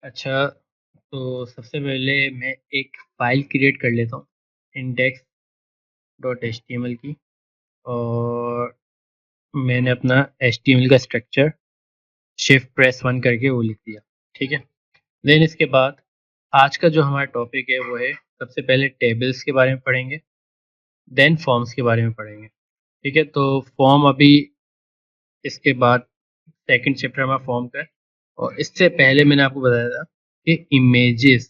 अच्छा, तो सबसे पहले मैं एक फ़ाइल क्रिएट कर लेता हूँ index.html की। और मैंने अपना HTML का स्ट्रक्चर शिफ्ट प्रेस 1 करके वो लिख दिया, ठीक है। देन इसके बाद आज का जो हमारा टॉपिक है वो है, सबसे पहले टेबल्स के बारे में पढ़ेंगे, देन फॉर्म्स के बारे में पढ़ेंगे, ठीक है। तो फॉर्म अभी इसके बाद सेकंड चैप्टर हमारा फॉर्म का है। और इससे पहले मैंने आपको बताया था कि इमेजेस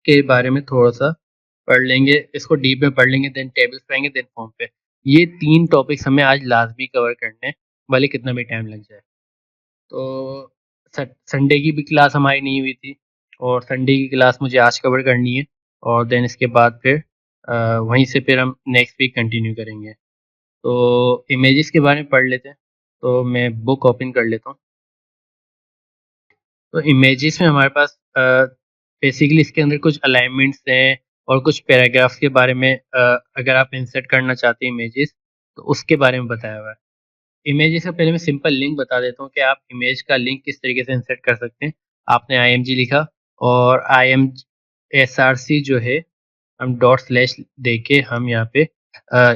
के बारे में थोड़ा-सा पढ़ लेंगे, इसको डीप में पढ़ लेंगे, देन टेबल्स पढ़ेंगे, देन फॉर्म पे। ये 3 टॉपिक्स हमें आज लाज़मी कवर करने हैं, भले कितना भी टाइम लग जाए। तो संडे की भी क्लास हमारी नहीं हुई थी, और संडे की क्लास मुझे आज कवर करनी है, और देन इसके बाद फिर वहीं से फिर हम नेक्स्ट वीक कंटिन्यू करेंगे। तो इमेजेस के बारे में पढ़ लेते हैं, तो मैं बुक ओपन कर लेता हूँ। तो इमेजेस में हमारे पास बेसिकली इसके अंदर कुछ अलाइनमेंट्स हैं और कुछ पैराग्राफ्स के बारे में, अगर आप इंसर्ट करना चाहते हैं इमेजेस, तो उसके बारे में बताया हुआ है। इमेजेस से पहले मैं सिंपल लिंक बता देता हूँ कि आप इमेज का लिंक किस तरीके से इंसर्ट कर सकते हैं। आपने IMG लिखा, और IMSRC जो है, हम डॉट स्लैश दे के हम यहाँ पे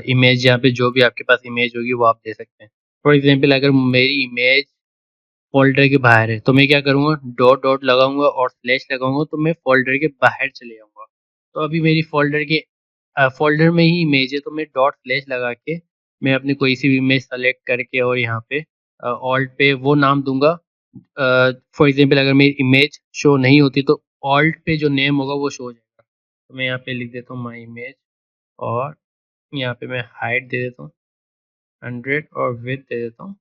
इमेज, यहाँ पे जो भी आपके पास इमेज होगी वो आप दे सकते हैं। फॉर एग्जांपल अगर मेरी इमेज फ़ोल्डर के बाहर है, तो मैं क्या करूँगा, डॉट डॉट लगाऊँगा और स्लैश लगाऊँगा, तो मैं फ़ोल्डर के बाहर चले जाऊँगा। तो अभी मेरी फ़ोल्डर में ही इमेज है, तो मैं डॉट स्लैश लगा के मैं अपनी कोई सी भी इमेज सेलेक्ट करके और यहाँ पे ऑल्ट पे वो नाम दूँगा। फॉर एग्ज़ाम्पल अगर मेरी इमेज शो नहीं होती, तो ऑल्ट पे जो नेम होगा वो शो हो जाएगा। तो मैं यहाँ पे लिख देता हूँ माय इमेज, और यहाँ पे मैं हाइट दे देता हूँ 100 और विड्थ दे देता हूँ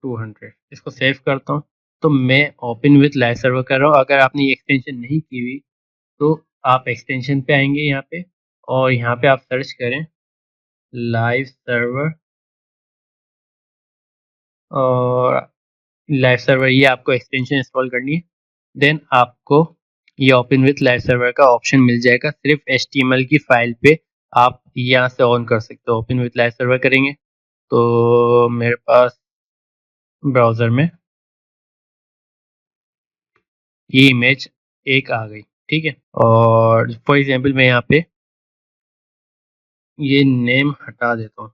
200। इसको सेव करता हूँ। तो मैं ओपन विथ लाइव सर्वर कर रहा हूँ। अगर आपने ये एक्सटेंशन नहीं की हुई, तो आप एक्सटेंशन पे आएंगे यहाँ पे, और यहाँ पे आप सर्च करें लाइव सर्वर, और लाइव सर्वर ये आपको एक्सटेंशन इंस्टॉल करनी है। देन आपको ये ओपन विथ लाइव सर्वर का ऑप्शन मिल जाएगा। सिर्फ HTML की फाइल पे आप यहाँ से ऑन कर सकते हो। ओपन विथ लाइव सर्वर करेंगे तो मेरे पास ब्राउज़र में ये इमेज एक आ गई, ठीक है। और फॉर एग्जांपल मैं यहाँ पे ये नेम हटा देता हूँ,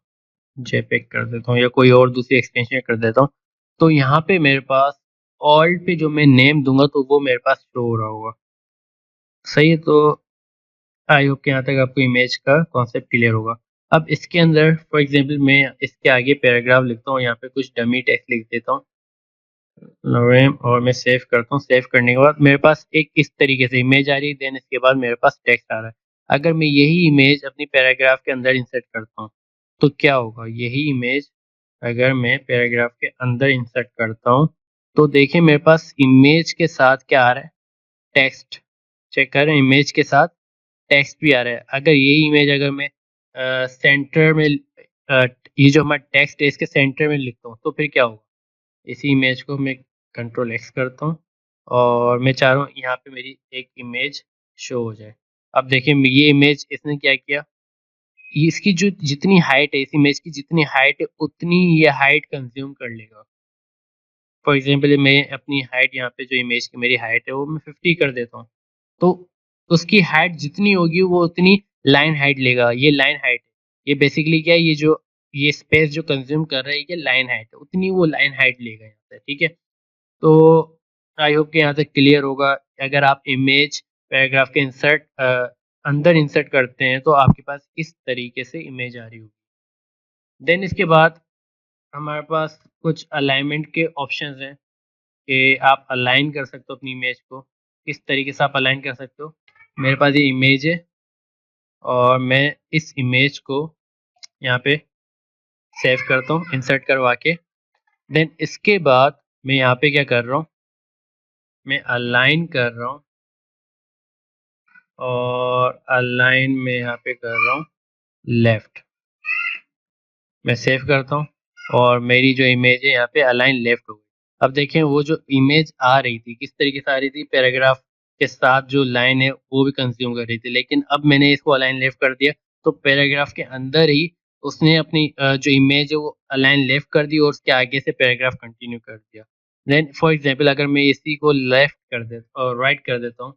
जेपेग कर देता हूँ, या कोई और दूसरी एक्सटेंशन कर देता हूँ। तो यहाँ पे मेरे पास ऑल्ट पे जो मैं नेम दूंगा, तो वो मेरे पास शो हो रहा होगा। सही है। तो आई होप कि यहाँ तक आपको इमेज का कॉन्सेप्ट क्लियर होगा। अब इसके अंदर फॉर एग्जांपल मैं इसके आगे पैराग्राफ लिखता हूँ, यहाँ पे कुछ डमी टेक्स्ट लिख देता हूँ नोरेम, और मैं सेव करता हूँ। सेव करने के बाद मेरे पास एक इस तरीके से इमेज आ रही है, देन इसके बाद मेरे पास टेक्स्ट आ रहा है। अगर मैं यही इमेज अपनी पैराग्राफ के अंदर इंसर्ट करता हूँ, तो क्या होगा, यही इमेज अगर मैं पैराग्राफ के अंदर इंसर्ट करता हूँ, तो देखिए मेरे पास इमेज के साथ क्या आ रहा है, टेक्स्ट। चेक करें, इमेज के साथ टेक्स्ट भी आ रहा है। अगर यही इमेज अगर मैं सेंटर में ये जो हमारा टेक्स्ट है इसके सेंटर में लिखता हूँ, तो फिर क्या होगा, इसी इमेज को मैं कंट्रोल X करता हूँ, और मैं चाह रहा हूँ यहाँ पे मेरी एक इमेज शो हो जाए। अब देखिए ये इमेज इसने क्या किया, ये इसकी जो जितनी हाइट है, इस इमेज की जितनी हाइट है, उतनी ये हाइट कंज्यूम कर लेगा। फॉर एग्जांपल मैं अपनी हाइट, यहाँ पे जो इमेज की मेरी हाइट है वो मैं 50 कर देता हूँ, तो उसकी हाइट जितनी होगी वो उतनी लाइन हाइट लेगा। ये लाइन हाइट है, ये बेसिकली क्या है, ये जो ये स्पेस जो कंज्यूम कर रहा है ये लाइन हाइट है, उतनी वो लाइन हाइट लेगा यहाँ से, ठीक है। तो आई होप कि यहाँ तक क्लियर होगा। अगर आप इमेज पैराग्राफ के अंदर इंसर्ट करते हैं, तो आपके पास इस तरीके से इमेज आ रही होगी। देन इसके बाद हमारे पास कुछ अलाइनमेंट के ऑप्शंस हैं कि आप अलाइन कर सकते हो अपनी इमेज को। किस तरीके से आप अलाइन कर सकते हो, मेरे पास ये इमेज है, और मैं इस इमेज को यहाँ पे सेव करता हूँ इंसर्ट करवा के। देन इसके बाद मैं यहाँ पे क्या कर रहा हूँ, मैं अलाइन कर रहा हूँ, और अलाइन में यहाँ पे कर रहा हूँ लेफ्ट। मैं सेव करता हूँ, और मेरी जो इमेज है यहाँ पे अलाइन लेफ्ट हो गई। अब देखें वो जो इमेज आ रही थी किस तरीके से आ रही थी, पैराग्राफ के साथ जो लाइन है वो भी कंज्यूम कर रही थी, लेकिन अब मैंने इसको अलाइन लेफ्ट कर दिया, तो पैराग्राफ के अंदर ही उसने अपनी जो इमेज है वो अलाइन लेफ्ट कर दी और उसके आगे से पैराग्राफ कंटिन्यू कर दिया। देन फॉर एग्जांपल अगर मैं इसी को लेफ्ट कर देता और राइट कर देता हूँ,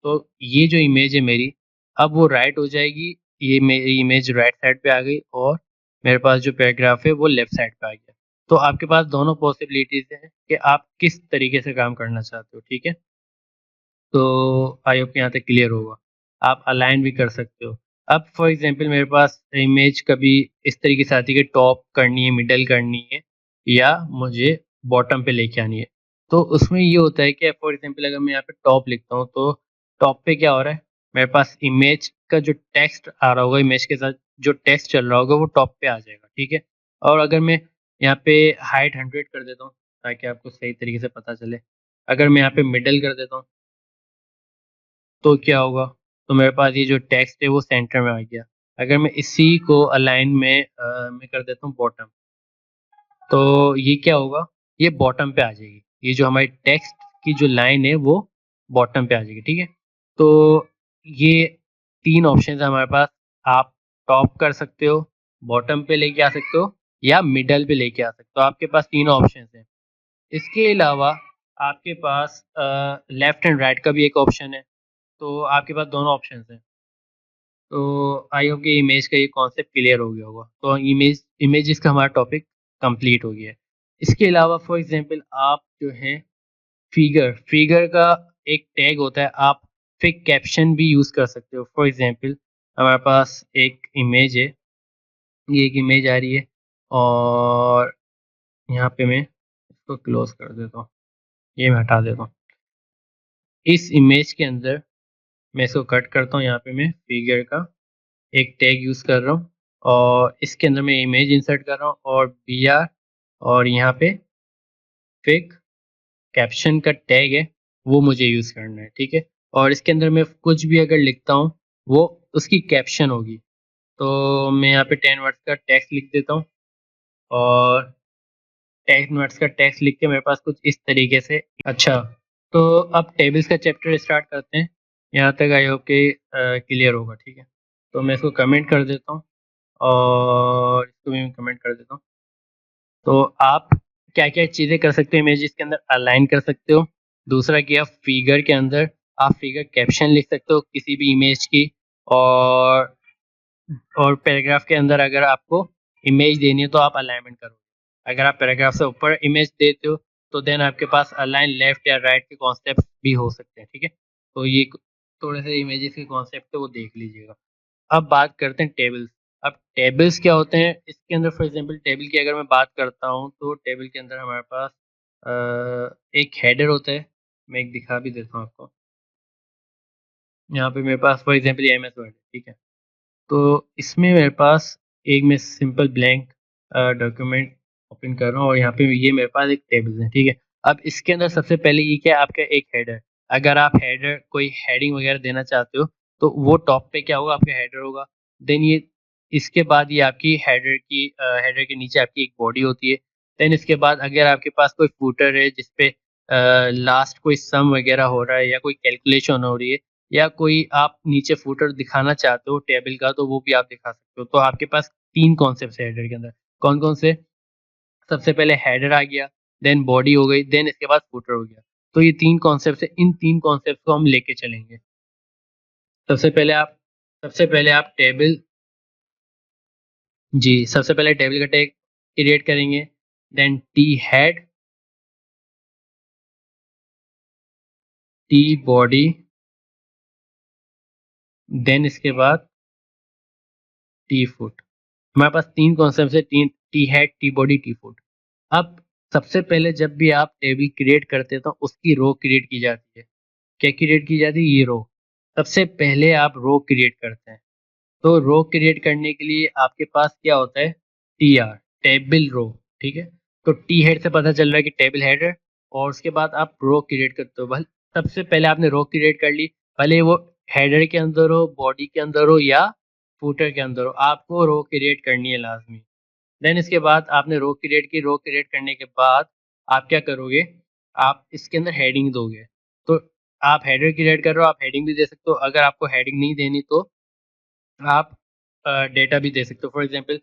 तो ये जो इमेज है मेरी, अब वो राइट हो जाएगी, ये मेरी इमेज राइट साइड पे आ गई और मेरे पास जो पैराग्राफ है वो लेफ्ट साइड पे आ गया। तो आपके पास दोनों पॉसिबिलिटीज़ हैं कि आप किस तरीके से काम करना चाहते हो, ठीक है? तो आई होप यहाँ तक क्लियर होगा। आप अलाइन भी कर सकते हो। अब फॉर एग्ज़ाम्पल मेरे पास इमेज कभी इस तरीके से आती है कि टॉप करनी है, मिडल करनी है या मुझे बॉटम पे लेके आनी है। तो उसमें ये होता है कि फॉर एग्ज़ाम्पल अगर मैं यहाँ पे टॉप लिखता हूँ तो टॉप पे क्या हो रहा है, मेरे पास इमेज का जो टेक्स्ट आ रहा होगा, इमेज के साथ जो टेक्स्ट चल रहा होगा वो टॉप पे आ जाएगा, ठीक है? और अगर मैं यहाँ पे हाइट 100 कर देता हूँ ताकि आपको सही तरीके से पता चले। अगर मैं यहाँ पे मिडल कर देता हूँ तो क्या होगा? तो मेरे पास ये जो टेक्स्ट है वो सेंटर में आ गया। अगर मैं इसी को अलाइन में मैं कर देता हूँ बॉटम, तो ये क्या होगा? ये बॉटम पे आ जाएगी। ये जो हमारी टेक्स्ट की जो लाइन है वो बॉटम पे आ जाएगी, ठीक है? तो ये 3 ऑप्शंस हैं हमारे पास। आप टॉप कर सकते हो, बॉटम पे लेके आ सकते हो या मिडल पे लेके आ सकते हो। आपके पास तीनों ऑप्शंस हैं। इसके अलावा आपके पास लेफ्ट एंड राइट का भी एक ऑप्शन है। तो आपके पास दोनों ऑप्शंस हैं। तो आई होप कि इमेज का ये कॉन्सेप्ट क्लियर हो गया होगा। तो इमेजेस का हमारा टॉपिक कंप्लीट हो गया है। इसके अलावा फॉर एग्जांपल आप जो है फिगर फिगर का एक टैग होता है, आप फिर कैप्शन भी यूज़ कर सकते हो। फॉर एग्जांपल हमारे पास एक इमेज है, ये एक इमेज आ रही है और यहाँ पे मैं इसको क्लोज़ कर देता हूँ, ये मैं हटा देता हूँ। इस इमेज के अंदर मैं इसको कट करता हूँ, यहाँ पे मैं फिगर का एक टैग यूज़ कर रहा हूँ और इसके अंदर मैं इमेज इंसर्ट कर रहा हूँ और बीआर और यहाँ पे फिग कैप्शन का टैग है वो मुझे यूज़ करना है, ठीक है? और इसके अंदर मैं कुछ भी अगर लिखता हूँ वो उसकी कैप्शन होगी। तो मैं यहाँ पे 10 वर्ड्स का टेक्स्ट लिख देता हूँ और 10 वर्ड्स का टेक्स्ट लिख के मेरे पास कुछ इस तरीके से। अच्छा, तो अब टेबल्स का चैप्टर स्टार्ट करते हैं। यहाँ तक आई होप कि क्लियर होगा, ठीक है? तो मैं इसको कमेंट कर देता हूँ और इसको भी मैं कमेंट कर देता हूँ। तो आप क्या-क्या चीज़ें कर सकते हो इमेजेस के अंदर अलाइन कर सकते हो। दूसरा कि आप फिगर के अंदर आप फिगर कैप्शन लिख सकते हो किसी भी इमेज की और पैराग्राफ के अंदर अगर आपको इमेज देनी है तो आप अलाइनमेंट करो। अगर आप पैराग्राफ से ऊपर इमेज देते हो तो देन आपके पास अलाइन लेफ्ट या राइट के कॉन्सेप्ट भी हो सकते हैं, ठीक है? तो ये थोड़े से इमेजेस के कॉन्सेप्ट है वो देख लीजिएगा। अब बात करते हैं टेबल्स। अब टेबल्स क्या होते हैं? इसके अंदर फॉर एग्ज़ाम्पल टेबल की अगर मैं बात करता हूँ, तो टेबल के अंदर हमारे पास एक हेडर होता है। मैं एक दिखा भी देता हूँ आपको। यहाँ पे मेरे पास फॉर एग्ज़ाम्पल ये एमएस वर्ड है, ठीक है? तो इसमें मेरे पास एक मैं सिंपल ब्लैंक डॉक्यूमेंट ओपन कर रहा हूँ और यहाँ पे ये मेरे पास एक टेबल है, ठीक है? अब इसके अंदर सबसे पहले ये क्या है आपका एक हेडर। अगर आप हेडर कोई हेडिंग वगैरह देना चाहते हो, तो वो टॉप पे क्या होगा आपका हेडर होगा। देन ये इसके बाद ये आपकी हेडर के नीचे आपकी एक बॉडी होती है। देन इसके बाद अगर आपके पास कोई फूटर है जिस पे लास्ट कोई सम वगैरह हो रहा है या कोई कैलकुलेशन हो रही है या कोई आप नीचे फुटर दिखाना चाहते हो टेबल का तो वो भी आप दिखा सकते हो। तो आपके पास 3 कॉन्सेप्ट्स है हेडर के अंदर। कौन-कौन से? सबसे पहले हेडर आ गया, देन बॉडी हो गई, देन इसके बाद फुटर हो गया। तो ये 3 कॉन्सेप्ट्स है, इन 3 कॉन्सेप्ट्स को हम लेके चलेंगे। सबसे पहले आप सबसे पहले आप टेबल जी, सबसे पहले टेबल का टैग क्रिएट करेंगे, then T head, T body, then इसके बाद टी फुट। हमारे पास 3 कॉन्सेप्ट्स है, T T head, T body, T foot. अब सबसे पहले जब भी आप टेबल क्रिएट करते हैं तो उसकी रो क्रिएट की जाती है। क्या क्रिएट की जाती है? ये रो। सबसे पहले आप रो क्रिएट करते हैं। तो रो क्रिएट करने के लिए आपके पास क्या होता है? टीआर, टेबल रो, ठीक है? तो टी हेड से पता चल रहा है कि टेबल हेड है और उसके बाद आप रो क्रिएट करते हो। भल सबसे पहले आपने रो क्रिएट कर ली, भले वो हेडर के अंदर हो, बॉडी के अंदर हो या फूटर के अंदर हो, आपको रो क्रिएट करनी है लाज़मी। देन इसके बाद आपने रो क्रिएट की, रो क्रिएट करने के बाद आप क्या करोगे? आप इसके अंदर हेडिंग दोगे। तो आप हेडर क्रिएट कर रहे हो, आप हेडिंग भी दे सकते हो। अगर आपको हेडिंग नहीं देनी तो आप डेटा भी दे सकते हो। फॉर एग्जांपल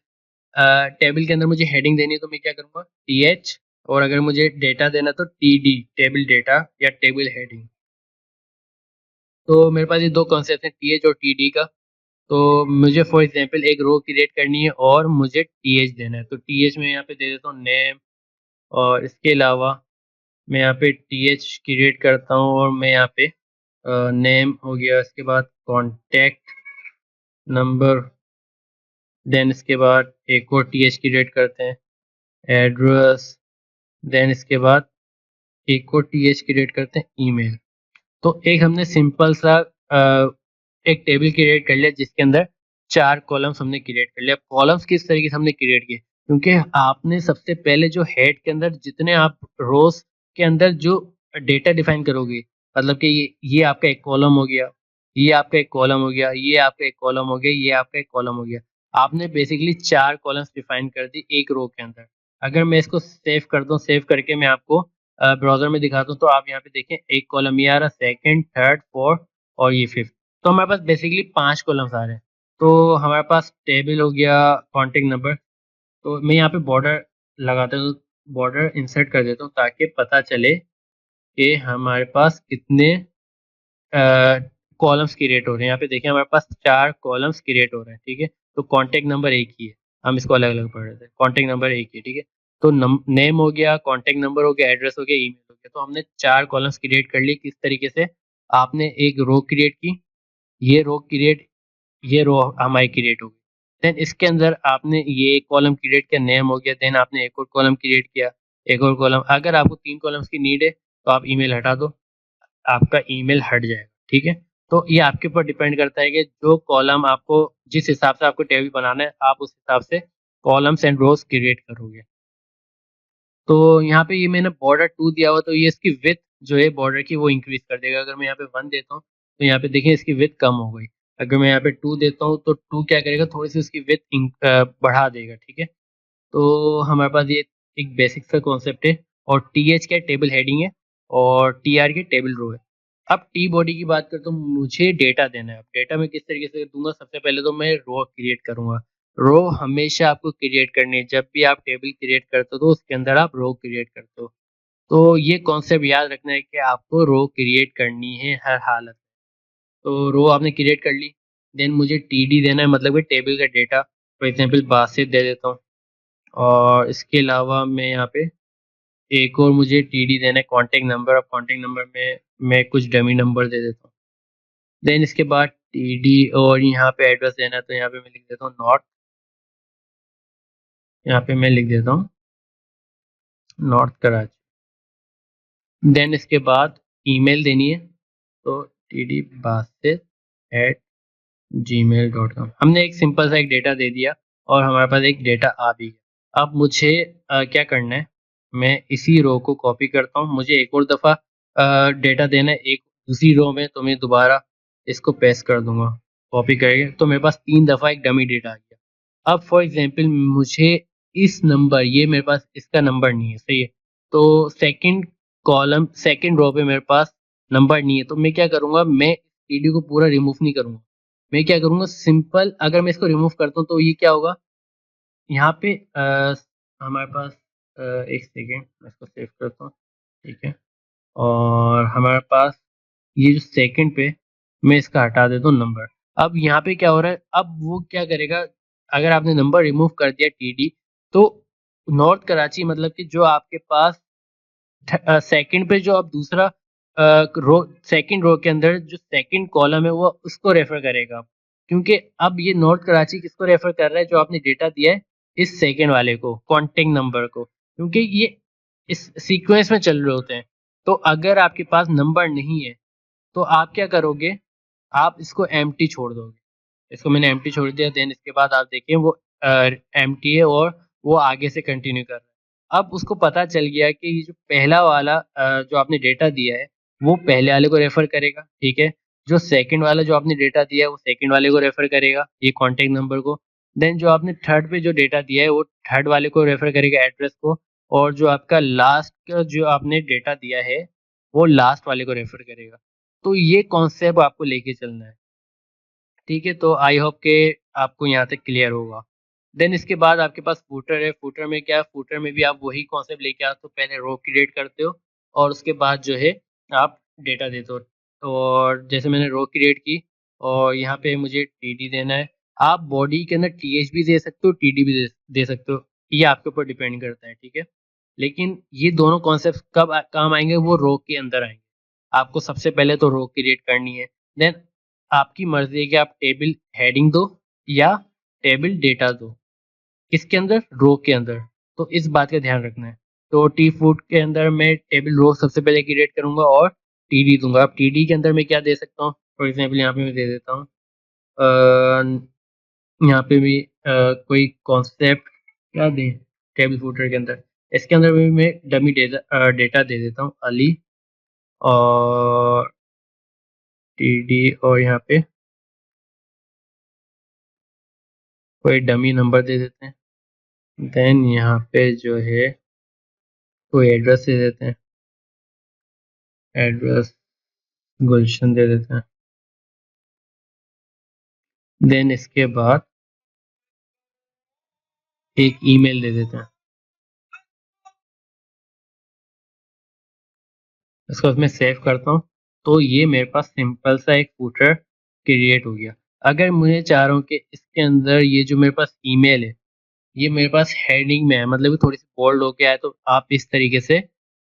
टेबल के अंदर मुझे हेडिंग देनी है तो मैं क्या करूँगा th, और अगर मुझे डेटा देना तो td, टेबल डेटा या टेबल हेडिंग। तो मेरे पास ये दो कॉन्सेप्ट हैं, th और td का। तो मुझे फॉर एग्जांपल एक रो क्रिएट करनी है और मुझे th देना है, तो th मैं यहाँ पे दे देता हूँ नेम, और इसके अलावा मैं यहाँ पे th क्रिएट करता हूँ और मैं यहाँ पे नेम हो गया, इसके बाद कॉन्टैक्ट नंबर, देन इसके बाद एक और th क्रिएट करते हैं, एड्रेस, देन इसके बाद एक और th क्रिएट करते हैं, ईमेल। तो एक हमने सिंपल सा एक टेबल क्रिएट कर लिया जिसके अंदर 4 कॉलम्स हमने क्रिएट कर लिया। कॉलम्स किस तरीके से हमने क्रिएट किए, क्योंकि आपने सबसे पहले जो हेड के अंदर जितने आप रोज के अंदर जो डेटा डिफाइन करोगे, मतलब कि ये आपका एक कॉलम हो गया, ये आपका एक कॉलम हो गया, ये आपका एक कॉलम हो गया, ये आपका एक कॉलम हो गया। आपने बेसिकली 4 कॉलम्स डिफाइन कर दी एक रो के अंदर। अगर मैं इसको सेव कर दूं, सेव करके मैं आपको ब्राउज़र में दिखाता हूँ, तो आप यहाँ पे देखें एक कॉलम ये आ रहा, सेकंड, थर्ड, फोर्थ और ये फिफ्थ। तो हमारे पास बेसिकली 5 कॉलम्स आ रहे हैं। तो हमारे पास टेबल हो गया, कॉन्टैक्ट नंबर। तो मैं यहाँ पे बॉर्डर लगाता हूँ, बॉर्डर इंसर्ट कर देता हूँ ताकि पता चले कि हमारे पास कितने कॉलम्स क्रिएट हो रहे हैं। यहाँ पे देखिए हमारे पास 4 कॉलम्स क्रिएट हो रहे हैं, ठीक है। तो कॉन्टैक्ट नंबर एक ही है, हम इसको अलग अलग पढ़ रहे थे। कॉन्टैक्ट नंबर एक ही है, ठीक है। तो नेम हो गया, कॉन्टैक्ट नंबर हो गया, एड्रेस हो गया, ईमेल हो गया। तो हमने 4 कॉलम्स क्रिएट कर लिए। किस तरीके से, आपने एक रो क्रिएट की, ये रो हमारी क्रिएट हो गई। देन इसके अंदर आपने ये एक कॉलम क्रिएट किया, नेम हो गया। देन आपने एक और कॉलम क्रिएट किया, एक और कॉलम। अगर आपको 3 कॉलम्स की नीड है तो आप ईमेल हटा दो, आपका ईमेल हट जाएगा, ठीक है। तो ये आपके ऊपर डिपेंड करता है कि जो कॉलम आपको, जिस हिसाब से आपको टेबल बनाना है, आप उस हिसाब से कॉलम्स एंड रोज क्रिएट करोगे। तो यहाँ पे ये मैंने बॉर्डर 2 दिया हुआ, तो ये इसकी विड्थ जो है बॉर्डर की वो इंक्रीज कर देगा। अगर मैं यहाँ पे 1 देता हूँ तो यहाँ पे देखिए इसकी विड्थ कम हो गई। अगर मैं यहाँ पे 2 देता हूँ तो 2 क्या करेगा, थोड़ी सी उसकी विड्थ बढ़ा देगा, ठीक है। तो हमारे पास ये एक बेसिक सा कॉन्सेप्ट है। और टीएच क्या टेबल हेडिंग है, और टीआर की टेबल रो है। अब टी बॉडी की बात करता हूँ, मुझे डेटा देना है। अब डेटा मैं किस तरीके से दूंगा, सबसे पहले तो मैं रो क्रिएट करूंगा। रो हमेशा आपको क्रिएट करनी है, जब भी आप टेबल क्रिएट करते हो तो उसके अंदर आप रो क्रिएट करते हो। तो ये कॉन्सेप्ट याद रखना है कि आपको रो क्रिएट करनी है हर हालत। तो रो आपने क्रिएट कर ली, देन मुझे टीडी देना है, मतलब कि टेबल का डेटा। फॉर एग्जाम्पल बासित दे देता हूँ, और इसके अलावा मैं यहाँ पे एक और मुझे टीडी देना है, कॉन्टैक्ट नंबर। और कॉन्टैक्ट नंबर में मैं कुछ डमी नंबर दे देता हूँ। देन इसके बाद टीडी, और यहाँ पे एड्रेस देना है, तो यहाँ पे मैं लिख देता हूँ नॉर्थ। यहाँ पे मैं लिख देता हूँ नॉर्थ कराची। देन इसके बाद ईमेल देनी है, तो टीडी बासित एट gmail.com। हमने एक सिंपल सा एक डेटा दे दिया और हमारे पास एक डेटा आ भी गया। अब मुझे क्या करना है, मैं इसी रो को कॉपी करता हूँ। मुझे एक और दफ़ा डेटा देना है एक दूसरी रो में, तो मैं दोबारा इसको पेस्ट कर दूंगा, कॉपी करके। तो मेरे पास 3 दफ़ा एक डमी डेटा आ गया। अब फॉर एग्जांपल मुझे इस नंबर, ये मेरे पास इसका नंबर नहीं है, सही है। तो सेकंड कॉलम, सेकंड रो पे मेरे पास नंबर नहीं है, तो मैं क्या करूँगा, मैं टीडी को पूरा रिमूव नहीं करूँगा। मैं क्या करूँगा, सिंपल अगर मैं इसको रिमूव करता हूँ तो ये क्या होगा, यहाँ पे हमारे पास एक सेकेंड मैं इसको सेव करता हूँ, ठीक है। और हमारे पास ये जो सेकंड पे, मैं इसका हटा देता हूँ नंबर। अब यहाँ पे क्या हो रहा है, अब वो क्या करेगा, अगर आपने नंबर रिमूव कर दिया टीडी, तो नॉर्थ कराची मतलब कि जो आपके पास सेकंड पे जो अब दूसरा रो, सेकंड रो के अंदर जो सेकंड कॉलम है वो उसको रेफर करेगा। क्योंकि अब ये नॉर्थ कराची किसको रेफर कर रहा है, जो आपने डेटा दिया है इस सेकंड वाले को, कॉन्टैक्ट नंबर को, क्योंकि ये इस सीक्वेंस में चल रहे होते हैं। तो अगर आपके पास नंबर नहीं है तो आप क्या करोगे, आप इसको एम्प्टी छोड़ दोगे। इसको मैंने एम्प्टी छोड़ दिया। देन इसके बाद आप देखिए वो एम्प्टी है और वो आगे से कंटिन्यू कर रहा है। अब उसको पता चल गया कि ये जो पहला वाला जो आपने डेटा दिया है वो पहले वाले को रेफर करेगा, ठीक है। जो सेकंड वाला जो आपने डेटा दिया है वो सेकंड वाले को रेफर करेगा, ये कॉन्टैक्ट नंबर को। देन जो आपने थर्ड पे जो डेटा दिया है वो थर्ड वाले को रेफर करेगा, एड्रेस को। और जो आपका लास्ट का जो आपने डेटा दिया है वो लास्ट वाले को रेफर करेगा। तो ये कॉन्सेप्ट आपको लेके चलना है, ठीक है, तो आई होप के आपको यहाँ तक क्लियर होगा। देन इसके बाद आपके पास फूटर है। फूटर में क्या है, फूटर में भी आप वही कॉन्सेप्ट लेके आते हो, पहले रो क्रिएट करते हो और उसके बाद जो है आप डेटा देते हो। और जैसे मैंने रो क्रिएट की और यहाँ पे मुझे टीडी देना है। आप बॉडी के अंदर टीएच भी दे सकते हो, टीडी भी दे सकते हो, ये आपके ऊपर डिपेंड करता है, ठीक है। लेकिन ये दोनों कॉन्सेप्ट कब काम आएंगे, वो रो के अंदर आएंगे। आपको सबसे पहले तो रो क्रिएट करनी है। देन आपकी मर्जी है कि आप टेबल हेडिंग दो या टेबल डेटा दो, किसके अंदर, रो के अंदर। तो इस बात का ध्यान रखना है। तो टी फूड के अंदर मैं टेबल रो सबसे पहले क्रिएट करूंगा और टीडी दूंगा। अब टीडी के अंदर मैं क्या दे सकता हूँ, फॉर एग्जाम्पल यहाँ पे मैं दे देता हूँ यहाँ पे भी कोई कॉन्सेप्ट क्या दें टेबल फूटर के अंदर। इसके अंदर भी मैं डमी डेटा दे देता हूँ, अली और टीडी, और यहाँ पे कोई डमी नंबर दे देते हैं। देन यहाँ पे जो है कोई एड्रेस दे देते हैं, एड्रेस गुलशन दे देते हैं। देन इसके बाद एक ईमेल दे देते हैं। इसको मैं सेव करता हूँ। तो ये मेरे पास सिंपल सा एक फूटर क्रिएट हो गया। अगर मुझे चाह रहा हूँ कि इसके अंदर ये जो मेरे पास ईमेल है ये मेरे पास हेडिंग में है, मतलब थोड़ी सी बोल्ड होके आए, तो आप इस तरीके से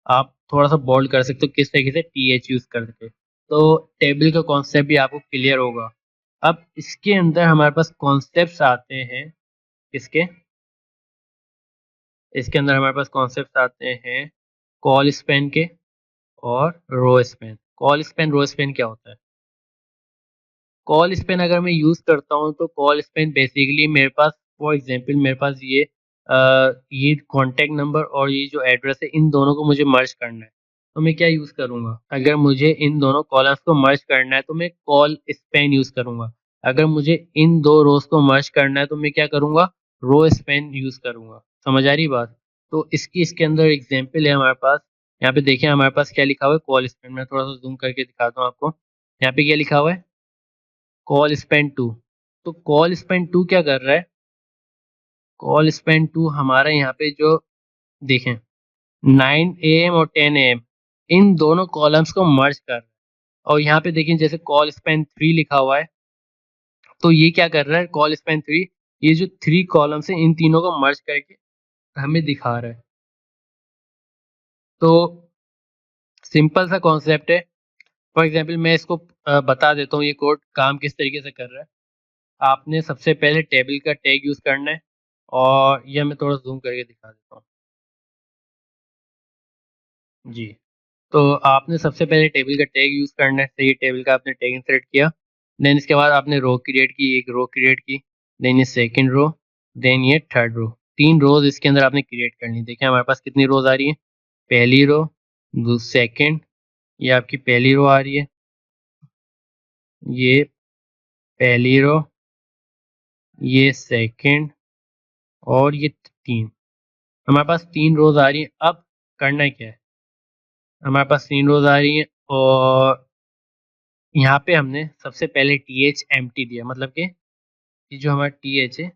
आप थोड़ा सा बोल्ड कर सकते हो, किस तरीके से टीएच यूज करके। तो टेबल का कॉन्सेप्ट भी आपको क्लियर होगा। अब इसके अंदर हमारे पास कॉन्सेप्ट्स आते हैं, किसके, इसके अंदर हमारे पास कॉन्सेप्ट्स आते हैं कॉल स्पैन के और rowspan. Colspan rowspan क्या होता है, कॉल स्पैन अगर मैं यूज करता हूँ तो कॉल स्पैन बेसिकली मेरे पास, फॉर एग्जांपल मेरे पास ये कॉन्टैक्ट नंबर और ये जो एड्रेस है इन दोनों को मुझे मर्ज करना है। तो मैं क्या यूज करूंगा, अगर मुझे इन दोनों कॉलम्स को मर्ज करना है तो मैं कॉल स्पैन यूज करूंगा। अगर मुझे इन दो रोज को मर्ज करना है तो मैं क्या करूंगा, रो स्पैन यूज करूंगा। समझ आ रही बात। तो इसके अंदर एग्जाम्पल है हमारे पास। यहाँ पे देखिए हमारे पास क्या लिखा हुआ है, कॉल स्पैन। मैं थोड़ा सा जूम करके दिखाता हूँ आपको। यहाँ पे क्या लिखा हुआ है, कॉल स्पेन टू। तो कॉल स्पेन टू क्या कर रहा है, कॉल स्पेन टू हमारा यहाँ पे जो देखें 9 AM और 10 AM इन दोनों कॉलम्स को मर्ज कर रहा है। और यहाँ पे देखें जैसे कॉल स्पेन थ्री लिखा हुआ है, तो ये क्या कर रहा है, कॉल स्पेन थ्री ये जो थ्री कॉलम्स है इन तीनों को मर्ज करके हमें दिखा रहा है। तो सिंपल सा कॉन्सेप्ट है। फॉर एग्जाम्पल मैं इसको बता देता हूँ ये कोड काम किस तरीके से कर रहा है। आपने सबसे पहले टेबल का टैग यूज करना है, और यह मैं थोड़ा जूम करके दिखा देता हूँ जी। तो आपने सबसे पहले टेबल का टैग यूज करना है। तो ये टेबल का आपने टैग इंसर्ट किया। देन इसके बाद आपने रो क्रिएट की, एक रो क्रिएट की। देन ये सेकंड रो, देन ये थर्ड रो। तीन रोज इसके अंदर आपने क्रिएट करनी। देखिए हमारे पास कितनी रोज आ रही है, पहली रो, सेकंड, ये आपकी पहली रो आ रही है, ये पहली रो, ये सेकंड, और ये तीन। हमारे पास तीन रोज आ रही है। अब करना क्या है, हमारे पास तीन रोज आ रही है और यहाँ पे हमने सबसे पहले टी एच एम टी दिया, मतलब कि ये जो हमारा टी एच है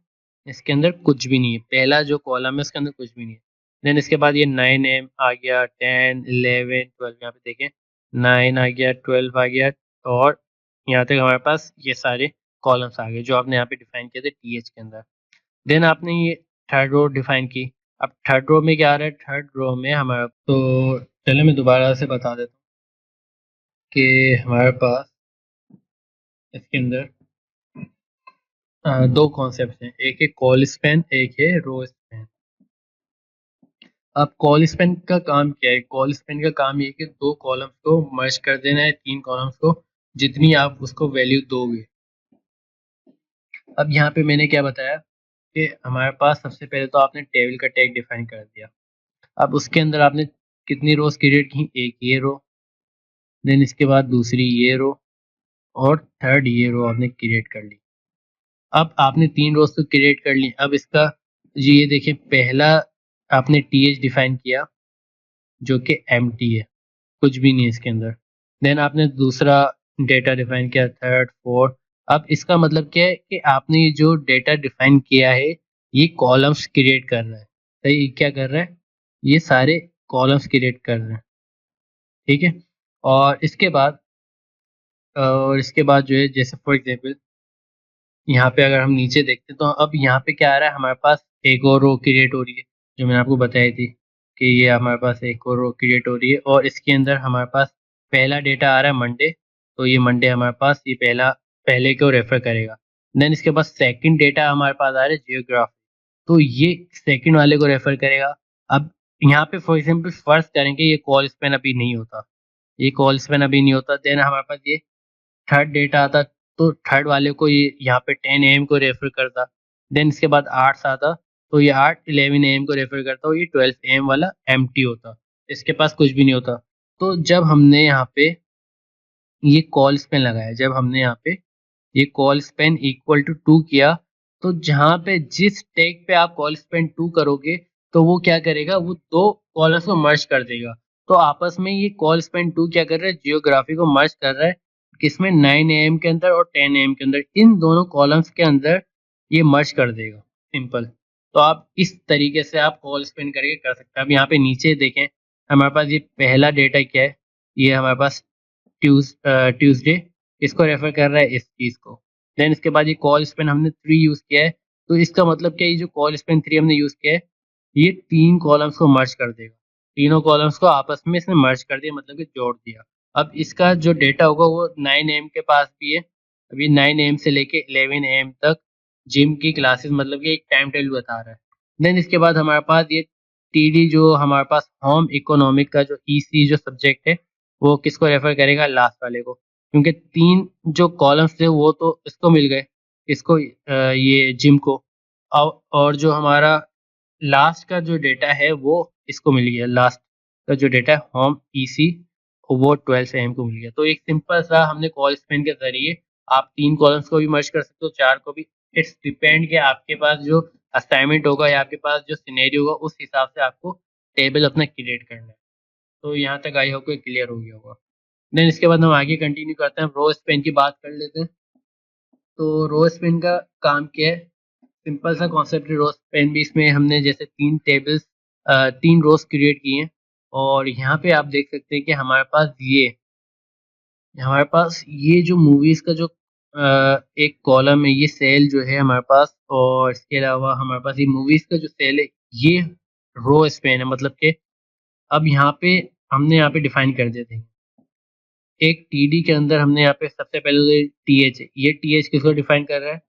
इसके अंदर कुछ भी नहीं है, पहला जो कॉलम है इसके अंदर कुछ भी नहीं है। देन इसके बाद ये 9 AM आ गया, 10, 11, 12, यहाँ पे देखें 9 आ गया, 12 आ गया, और यहाँ तक हमारे पास ये सारे कॉलम्स आ गए जो आपने यहाँ पे डिफाइन किए थे टी एच के अंदर। देन आपने ये थर्ड रो डिफाइन की। अब थर्ड रो में क्या आ रहा है, थर्ड रो में हमारा, तो चलो मैं दोबारा से बता देता हूँ कि हमारे पास इसके अंदर दो कॉन्सेप्ट हैं, एक है कॉल स्पैन, एक है रो स्पैन। अब कॉल स्पैन का काम क्या है, कॉल स्पैन का काम ये है कि दो कॉलम्स को मर्ज कर देना है, तीन कॉलम्स को, जितनी आप उसको वैल्यू दोगे। अब यहाँ पे मैंने क्या बताया कि हमारे पास सबसे पहले तो आपने टेबल का टैग डिफाइन कर दिया। अब उसके अंदर आपने कितनी रोज क्रिएट की, एक ये रो, देन इसके बाद दूसरी ये रो, और थर्ड ये रो आपने क्रिएट कर ली। अब आपने तीन रोज तो क्रिएट कर ली। अब इसका जी ये देखिए पहला आपने टी एच डिफाइन किया जो कि एम टी है, कुछ भी नहीं है इसके अंदर। देन आपने दूसरा डेटा डिफाइन किया, थर्ड, फोर्थ, अब इसका मतलब क्या है कि आपने ये जो डेटा डिफाइन किया है ये कॉलम्स क्रिएट कर रहा है। सही, क्या कर रहा है? ये सारे कॉलम्स क्रिएट कर रहे हैं, ठीक है। और इसके बाद जो है, जैसे फॉर एग्जांपल यहाँ पे अगर हम नीचे देखते हैं तो अब यहाँ पे क्या आ रहा है, हमारे पास एक और रो क्रिएट हो रही है, जो मैंने आपको बताई थी कि ये हमारे पास एक और रो क्रिएट हो रही है और इसके अंदर हमारे पास पहला डेटा आ रहा है मंडे। तो ये मंडे हमारे पास ये पहले को रेफर करेगा। देन इसके बाद सेकंड डेटा हमारे पास आ रहा है जियोग्राफी, तो ये सेकंड वाले को रेफर करेगा। अब यहाँ पे फॉर एग्जाम्पल फर्ज करेंगे ये कॉल स्पेन अभी नहीं होता, ये कॉल स्पेन अभी नहीं होता, देन हमारे पास ये थर्ड डेटा आता, तो थर्ड वाले को ये यहाँ पे 10 AM को रेफर करता। देन इसके बाद आर्ट्स आता, तो ये 11 AM को रेफर करता और ये 12 AM वाला एम्प्टी होता, इसके पास कुछ भी नहीं होता। तो जब हमने यहाँ पे ये कॉल स्पेन लगाया, जब हमने यहाँ पे ये कॉल स्पेन इक्वल टू 2 किया, तो जहाँ पे जिस टैग पे आप कॉल स्पेन 2 करोगे तो वो क्या करेगा, वो दो कॉलम्स को मर्ज कर देगा। तो आपस में ये कॉल स्पेन 2 क्या कर रहा है, जियोग्राफी को मर्ज कर रहा है किसमें, 9 AM के अंदर और 10 AM के अंदर, इन दोनों कॉलम्स के अंदर ये मर्ज कर देगा, सिंपल। तो आप इस तरीके से आप कॉल स्पेन करके कर सकते हैं। अब यहाँ पे नीचे देखें, हमारे पास ये पहला डेटा क्या है, ये हमारे पास ट्यूसडे, इसको रेफर कर रहा है इस चीज को। देन इसके बाद ये कॉल स्पेन हमने 3 यूज किया है, तो इसका मतलब क्या है, ये जो कॉल स्पेन 3 हमने यूज किया है ये तीन कॉलम्स को मर्ज कर देगा, तीनों कॉलम्स को आपस में इसने मर्ज कर दिया, मतलब कि जोड़ दिया। अब इसका जो डेटा होगा वो 9 AM के पास भी है। अभी 9 AM से लेके 11 AM तक जिम की क्लासेस, मतलब कि एक टाइम टेबल बता रहा है। देन इसके बाद हमारे पास ये टीडी, जो हमारे पास होम इकोनॉमिक का जो ईसी जो सब्जेक्ट है, वो किसको रेफर करेगा, लास्ट वाले को, क्योंकि तीन जो कॉलम्स थे वो तो इसको मिल गए, इसको ये जिम को। और जो हमारा लास्ट का जो डेटा है वो इसको मिल गया, लास्ट का जो डेटा है होम ईसी, वो 12 AM को मिल गया। तो एक सिंपल सा हमने कॉल स्पेन के जरिए आप तीन कॉलम्स को भी मर्ज कर सकते हो, चार को भी। इट्स डिपेंड कि आपके पास जो असाइनमेंट होगा या आपके पास जो सिनेरियो होगा उस हिसाब से आपको टेबल अपना क्रिएट करना है। तो यहाँ तक आई होप कि क्लियर हो गया होगा। देन इसके बाद हम आगे कंटिन्यू करते हैं, रो स्पेन की बात कर लेते हैं। तो रो स्पेन का काम क्या है, सिंपल सा कॉन्सेप्ट है रो स्पेन भी। इसमें हमने जैसे तीन रोज क्रिएट किए हैं और यहाँ पे आप देख सकते हैं कि हमारे पास ये जो मूवीज का जो एक कॉलम है, ये सेल जो है हमारे पास, और इसके अलावा हमारे पास ये मूवीज का जो सेल है ये रो स्पेन है। मतलब कि अब यहाँ पे हमने यहाँ पे डिफाइन कर देते हैं, एक टीडी के अंदर हमने यहाँ पे सबसे पहले तो टीएच है, ये टीएच किसको डिफाइन कर रहा है,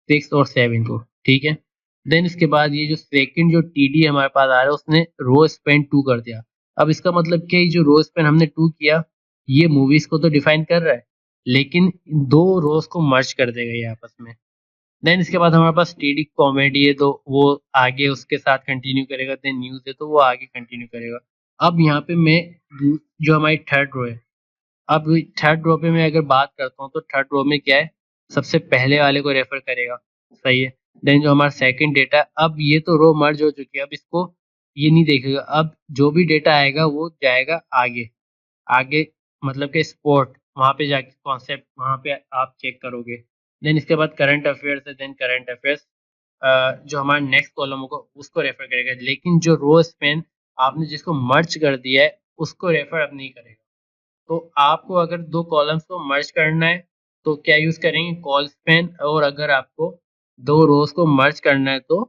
6 और 7 को, ठीक है। देन इसके बाद ये जो सेकंड जो टीडी हमारे पास आ रहा है उसने रो स्पेन 2 कर दिया। अब इसका मतलब क्या है, ये जो रो स्पेन हमने 2 किया ये मूवीज को तो डिफाइन कर रहा है, लेकिन दो रोज को मर्ज कर देगा ये आपस में। देन इसके बाद हमारे पास टीडी कॉमेडी है, तो वो आगे उसके साथ कंटिन्यू करेगा। देन न्यूज है तो वो आगे कंटिन्यू करेगा। अब यहाँ पे मैं जो हमारी थर्ड रो है, अब थर्ड रो पे मैं अगर बात करता हूँ तो थर्ड रो में क्या है, सबसे पहले वाले को रेफर करेगा, सही है। देन जो हमारा सेकंड डेटा, अब ये तो रो मर्ज हो चुकी है, अब इसको ये नहीं देखेगा। अब जो भी डेटा आएगा वो जाएगा आगे, आगे मतलब कि स्पोर्ट, वहाँ पे जाके कॉन्सेप्ट वहाँ पे आप चेक करोगे। देन इसके बाद करंट अफेयर्स है, देन करंट अफेयर्स जो हमारा नेक्स्ट कॉलम होगा उसको रेफर करेगा, लेकिन जो रो स्पेन आपने जिसको मर्ज कर दिया है उसको रेफर अब नहीं करेगा। तो आपको अगर दो कॉलम्स को मर्ज करना है तो क्या यूज करेंगे, कॉल स्पेन, और अगर आपको दो रोज को मर्ज करना है तो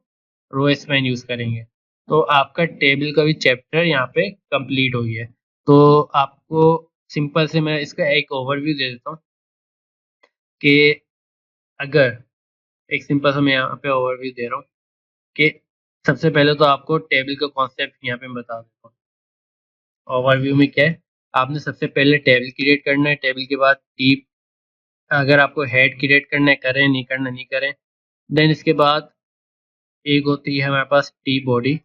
रो स्पेन यूज करेंगे। तो आपका टेबल का भी चैप्टर यहाँ पे कंप्लीट हो गया है। तो आपको सिंपल से मैं इसका एक ओवरव्यू दे देता हूँ कि अगर एक सिंपल सा मैं यहाँ पे ओवरव्यू दे रहा हूँ कि सबसे पहले तो आपको टेबल का कॉन्सेप्ट यहाँ पे बता देता हूँ। ओवरव्यू में क्या है, आपने सबसे पहले टेबल क्रिएट करना है, टेबल के बाद टी, अगर आपको हेड क्रिएट करना है करें, नहीं करना नहीं करें। देन इसके बाद एक होती है हमारे पास टी बॉडी,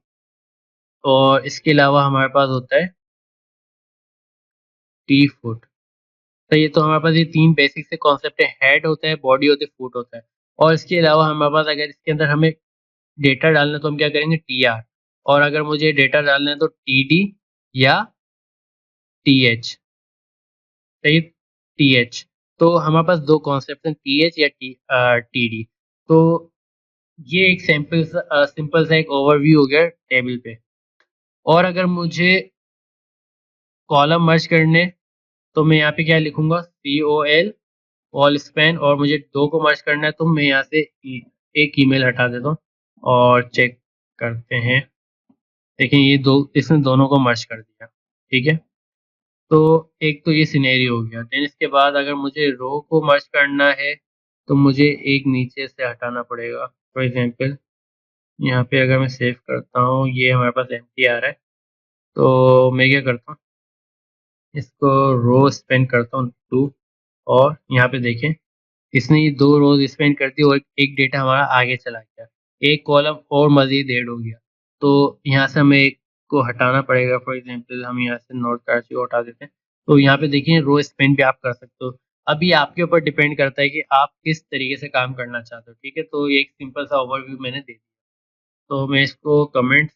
और इसके अलावा हमारे पास होता है टी फुट। तो ये तो हमारे पास ये तीन बेसिक से कॉन्सेप्ट है, हेड होता है, बॉडी होती है, फुट होता है। और इसके अलावा हमारे पास अगर इसके अंदर हमें डेटा डालना है तो हम क्या करेंगे, टी आर। और अगर मुझे डेटा डालना है तो टी डी या टी एच, सही, टी एच। तो हमारे पास दो कॉन्सेप्ट हैं, टीएच या टीडी। तो ये एक सिंपल सा एक ओवरव्यू हो गया टेबल पे। और अगर मुझे कॉलम मर्ज करने, तो मैं यहाँ पे क्या लिखूंगा, COL ऑल स्पैन, और मुझे दो को मर्ज करना है तो मैं यहाँ से एक ईमेल हटा देता हूँ और चेक करते हैं। देखिए ये दो, इसने दोनों को मर्ज कर दिया, ठीक है। तो एक तो ये सिनेरियो हो गया। देन इसके बाद अगर मुझे रो को मर्ज करना है तो मुझे एक नीचे से हटाना पड़ेगा। फॉर एग्जांपल यहाँ पे अगर मैं सेव करता हूँ, ये हमारे पास एम्प्टी आ रहा है, तो मैं क्या करता हूँ, इसको रो स्पेंड करता हूँ 2, और यहाँ पे देखें इसने ये दो रोज स्पेंड कर दी और एक डेटा हमारा आगे चला गया, एक कॉलम और मजीद ऐड हो गया। तो यहाँ से हमें एक को हटाना पड़ेगा। फॉर एग्जांपल हम यहाँ से नॉर्थ कराची को हटा देते हैं, तो यहाँ पे देखिए रो स्पेंड भी आप कर सकते हो। अभी आपके ऊपर डिपेंड करता है कि आप किस तरीके से काम करना चाहते हो, ठीक है। तो ये एक सिंपल सा ओवरव्यू मैंने दे दिया, तो मैं इसको कमेंट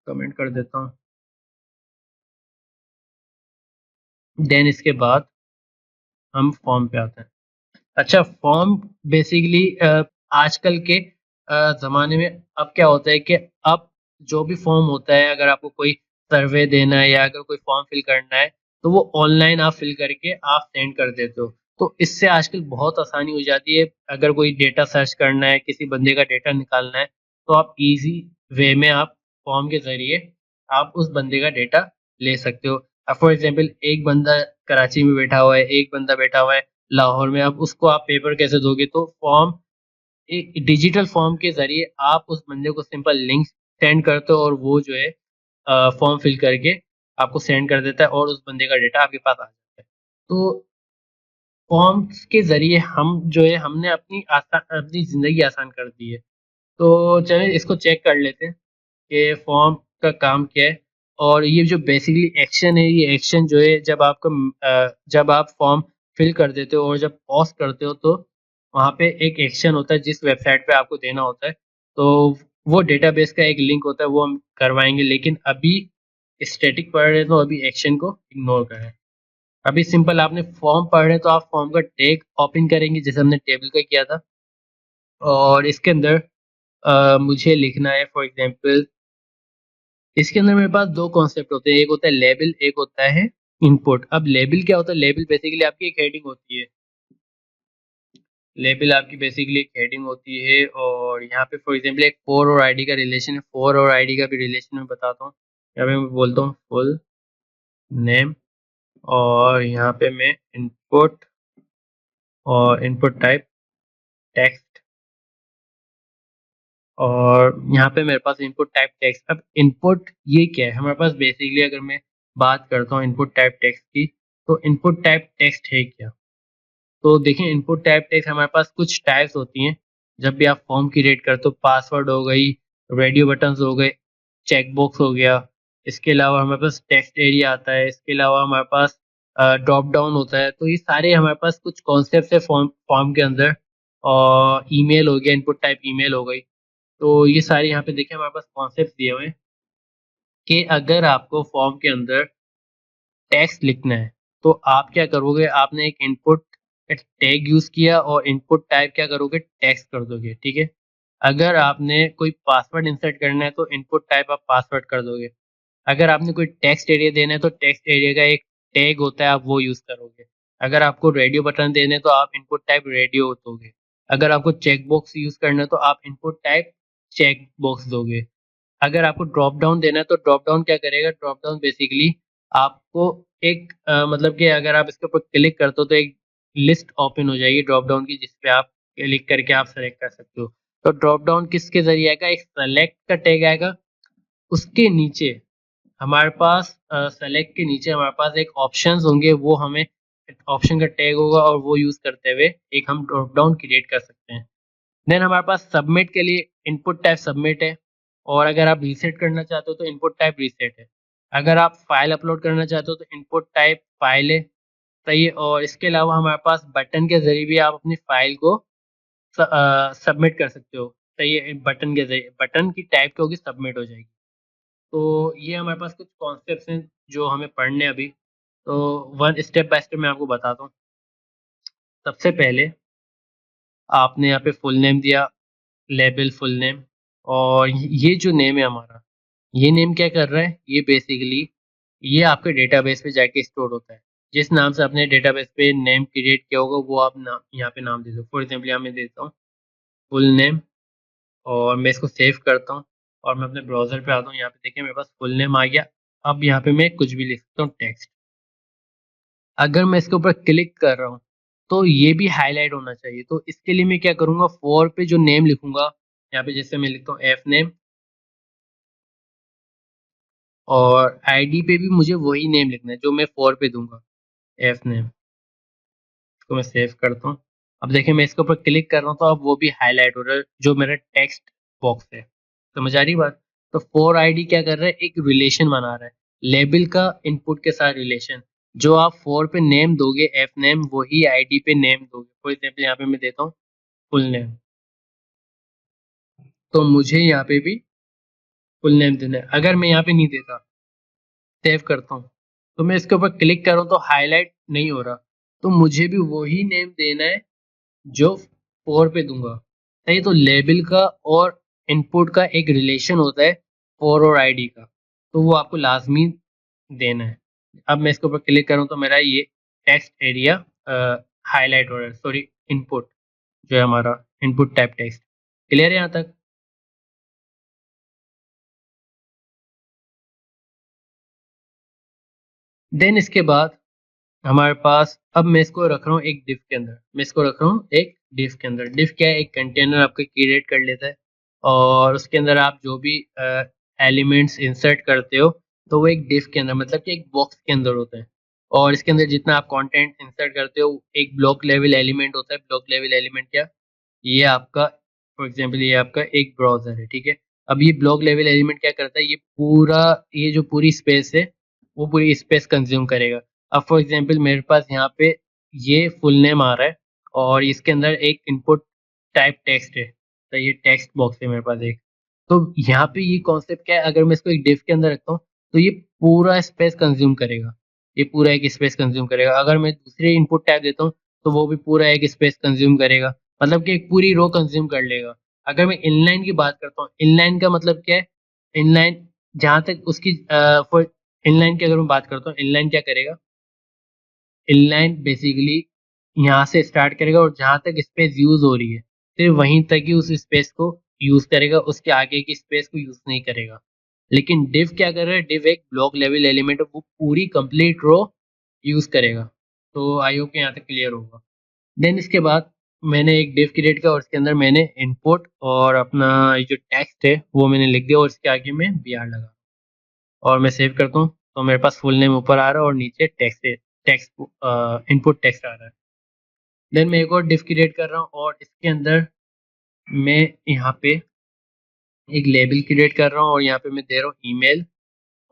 कमेंट कर देता हूँ। देन इसके बाद हम फॉर्म पे आते हैं। अच्छा, फॉर्म बेसिकली आजकल के ज़माने में अब क्या होता है कि अब जो भी फॉर्म होता है, अगर आपको कोई सर्वे देना है या अगर कोई फॉर्म फिल करना है, तो वो ऑनलाइन आप फिल करके आप सेंड कर देते हो। तो इससे आजकल बहुत आसानी हो जाती है। अगर कोई डेटा सर्च करना है, किसी बंदे का डेटा निकालना है, तो आप ईज़ी वे में आप फॉर्म के ज़रिए आप उस बंदे का डेटा ले सकते हो। अब फॉर एग्ज़ाम्पल एक बंदा कराची में बैठा हुआ है, एक बंदा बैठा हुआ है लाहौर में। अब उसको आप पेपर कैसे दोगे, तो फॉर्म, एक डिजिटल फॉर्म के ज़रिए आप उस बंदे को सिंपल लिंक सेंड करते हो और वो जो है फॉर्म फिल करके आपको सेंड कर देता है और उस बंदे का डेटा आपके पास आ जाता है। तो फॉर्म्स के ज़रिए हम जो है हमने अपनी ज़िंदगी आसान कर दी है। तो चलिए इसको चेक कर लेते हैं कि फॉर्म का काम क्या है। और ये जो बेसिकली एक्शन है, ये एक्शन जो है जब आप फॉर्म फिल कर देते हो और जब पॉज करते हो, तो वहाँ पे एक एक्शन होता है जिस वेबसाइट पे आपको देना होता है। तो वो डेटाबेस का एक लिंक होता है, वो हम करवाएंगे। लेकिन अभी स्टैटिक पढ़ रहे हैं तो अभी एक्शन को इग्नोर करें। अभी सिंपल आपने फॉर्म पढ़ रहे हैं तो आप फॉर्म का टैग ओपन करेंगे जैसे हमने टेबल का किया था, और इसके अंदर मुझे लिखना है। फॉर एग्जांपल इसके अंदर मेरे पास दो कॉन्सेप्ट होते हैं, एक होता है लेबल, एक होता है इनपुट। अब लेबल क्या होता है, लेबल बेसिकली आपकी एक हेडिंग होती है। लेबल आपकी बेसिकली एक हेडिंग होती है, और यहाँ पे फॉर एग्जांपल एक फोर और आईडी का रिलेशन है, फोर और आईडी का भी रिलेशन मैं बताता हूँ। यहाँ पे मैं बोलता हूँ फुल नेम, और यहाँ पे मैं इनपुट, और इनपुट टाइप टेक्स्ट, और यहाँ पे मेरे पास इनपुट टाइप टेक्स्ट। अब इनपुट ये क्या है हमारे पास, बेसिकली अगर मैं बात करता हूँ इनपुट टाइप टेक्स्ट की, तो इनपुट टाइप टेक्स्ट है क्या। तो देखिए इनपुट टाइप टेक्स्ट हमारे पास कुछ टाइप्स होती हैं जब भी आप फॉर्म क्रिएट करते हो। पासवर्ड हो गई, रेडियो बटन्स हो गए, चेक बॉक्स हो गया। इसके अलावा हमारे पास टेक्स्ट एरिया आता है, इसके अलावा हमारे पास ड्रॉप डाउन होता है। तो ये सारे हमारे पास कुछ कॉन्सेप्ट है फॉर्म फॉर्म के अंदर। और ईमेल हो गया, इनपुट टाइप ईमेल हो गई। तो ये सारे यहाँ पे देखिए हमारे पास कॉन्सेप्ट दिए हुए हैं कि अगर आपको फॉर्म के अंदर टेक्स्ट लिखना है तो आप क्या करोगे, आपने एक इनपुट टैग यूज किया और इनपुट टाइप क्या करोगे, टेक्स्ट कर दोगे, ठीक है। अगर आपने कोई पासवर्ड इंसर्ट करना है तो इनपुट टाइप आप पासवर्ड कर दोगे। अगर आपने कोई टेक्स्ट एरिया देना है तो टेक्स्ट एरिया का एक टैग होता है, आप वो यूज करोगे। अगर आपको रेडियो बटन देने हैं तो आप इनपुट टाइप रेडियो दोगे। अगर आपको चेक बॉक्स यूज करना है तो आप इनपुट टाइप चेक बॉक्स दोगे। अगर आपको ड्रॉप डाउन देना है तो ड्रॉप डाउन क्या करेगा, ड्रॉप डाउन बेसिकली आपको एक मतलब कि अगर आप इसके ऊपर क्लिक करते हो तो एक लिस्ट ओपन हो जाएगी ड्रॉप डाउन की, जिस पे आप क्लिक करके आप सेलेक्ट कर सकते हो। तो ड्रॉप डाउन किसके जरिए आएगा, एक सेलेक्ट का टैग आएगा, उसके नीचे हमारे पास सेलेक्ट के नीचे हमारे पास एक ऑप्शंस होंगे, वो हमें ऑप्शन का टैग होगा और वो यूज करते हुए एक हम ड्रॉप डाउन क्रिएट कर सकते हैं। देन हमारे पास सबमिट के लिए इनपुट टाइप सबमिट है, और अगर आप रीसेट करना चाहते हो तो इनपुट टाइप रीसेट है। अगर आप फाइल अपलोड करना चाहते हो तो इनपुट टाइप फाइल है, सही है। और इसके अलावा हमारे पास बटन के जरिए भी आप अपनी फाइल को सबमिट कर सकते हो, सही है। बटन के जरिए, बटन की टाइप की होगी, सबमिट हो जाएगी। तो ये हमारे पास कुछ कॉन्सेप्ट्स हैं जो हमें पढ़ने हैं अभी। तो वन स्टेप बाय स्टेप मैं आपको बताता हूँ। सबसे पहले आपने यहाँ पे फुल नेम दिया, लेबल फुल नेम, और ये जो नेम है हमारा, ये नेम क्या कर रहा है, ये बेसिकली ये आपके डेटाबेस पे जाके स्टोर होता है। जिस नाम से आपने डेटाबेस पे नेम क्रिएट किया होगा वो आप नाम यहाँ पे नाम दे दो। फॉर एग्जाम्पल यहाँ मैं देता हूँ फुल नेम, और मैं इसको सेव करता हूँ और मैं अपने ब्राउजर पे आता हूँ। यहाँ पे देखिए मेरे पास फुल नेम आ गया। अब यहाँ पे मैं कुछ भी लिख सकता हूँ टेक्स्ट। अगर मैं इसके ऊपर क्लिक कर रहा हूँ तो ये भी हाईलाइट होना चाहिए। तो इसके लिए मैं क्या करूँगा, फॉर पे जो नेम लिखूंगा, यहाँ पे जैसे मैं लिखता हूँ एफ नेम, और आईडी पे भी मुझे वही नेम लिखना है जो मैं फॉर पे दूंगा, एफ नेम। इसको मैं सेव करता हूँ। अब देखिए मैं इसके ऊपर क्लिक कर रहा हूँ तो अब वो भी हाईलाइट हो रहा है जो मेरा टेक्स्ट बॉक्स है। समझ आ रही बात? तो फॉर आईडी क्या कर रहा है, एक रिलेशन बना रहा है लेबल का इनपुट के साथ रिलेशन। जो आप फॉर पे नेम दोगे एफ नेम, वही आईडी पे नेम दोगे। फॉर एग्जाम्पल यहाँ पे मैं देता हूँ फुल नेम, तो मुझे यहाँ पे भी फुल नेम देना है। अगर मैं यहाँ पे नहीं देता, सेव करता हूँ, तो मैं इसके ऊपर क्लिक कर रहा हूँ तो हाईलाइट नहीं हो रहा, तो मुझे भी वही नेम देना है जो फॉर पे दूंगा। सही, तो लेबल का और इनपुट का एक रिलेशन होता है फॉर और आईडी का, तो वो आपको लाजमी देना है। अब मैं इसके ऊपर क्लिक करूँ तो मेरा ये टेक्स्ट एरिया हाईलाइट हो रहा है, सॉरी इनपुट जो है हमारा इनपुट टाइप टेक्स्ट। क्लियर है यहाँ तक? देन इसके बाद हमारे पास, अब मैं इसको रख रहा हूँ एक डिफ के अंदर। मैं इसको रख रहा हूँ एक डिफ के अंदर। डिफ क्या है, एक कंटेनर आपका क्रिएट कर लेता है, और उसके अंदर आप जो भी एलिमेंट्स इंसर्ट करते हो तो वो एक डिफ के अंदर, मतलब कि एक बॉक्स के अंदर होता है। और इसके अंदर जितना आप कंटेंट इंसर्ट करते हो एक ब्लॉक लेवल एलिमेंट होता है। ब्लॉक लेवल एलिमेंट क्या, ये आपका फॉर एग्जांपल ये आपका एक ब्राउजर है, ठीक है। अब ये ब्लॉक लेवल एलिमेंट क्या करता है, ये पूरा, ये जो पूरी स्पेस है वो पूरी स्पेस कंज्यूम करेगा। अब फॉर एग्जांपल मेरे पास यहाँ पे ये फुल नेम आ रहा है और इसके अंदर एक इनपुट टाइप टेक्स्ट है, तो ये टेक्स्ट बॉक्स है मेरे पास एक। तो यहाँ पे ये कॉन्सेप्ट क्या है, अगर मैं इसको एक डिफ के अंदर रखता हूँ तो ये पूरा स्पेस कंज्यूम करेगा, ये पूरा एक स्पेस कंज्यूम करेगा। अगर मैं दूसरे इनपुट टाइप देता हूँ तो वो भी पूरा एक स्पेस कंज्यूम करेगा, मतलब कि एक पूरी रो कंज्यूम कर लेगा। अगर मैं इनलाइन की बात करता हूँ, इनलाइन का मतलब क्या है, इनलाइन जहां तक उसकी फॉर इनलाइन की अगर मैं बात करता हूँ, इनलाइन क्या करेगा, इनलाइन बेसिकली यहाँ से स्टार्ट करेगा और जहां तक स्पेस यूज हो रही है सिर्फ वहीं तक ही उस स्पेस को यूज करेगा, उसके आगे की स्पेस को यूज नहीं करेगा। लेकिन डिव क्या कर रहा है, डिव एक ब्लॉक लेवल एलिमेंट है, वो पूरी कंप्लीट रो यूज करेगा। तो आई होप यहाँ तक क्लियर होगा। देन इसके बाद मैंने एक डिव क्रिएट किया और उसके अंदर मैंने इनपुट और अपना ये जो टेक्स्ट है वो मैंने लिख दिया, और इसके आगे मैं br लगा और मैं सेव करता हूँ तो मेरे पास फुल नेम ऊपर आ रहा है और नीचे टेक्स्ट टेक्स्ट इनपुट टेक्स्ट आ रहा है। देन मैं एक और डिव क्रिएट कर रहा हूँ और इसके अंदर मैं यहाँ पे एक लेबल क्रिएट कर रहा हूँ और यहाँ पे मैं दे रहा हूँ ईमेल।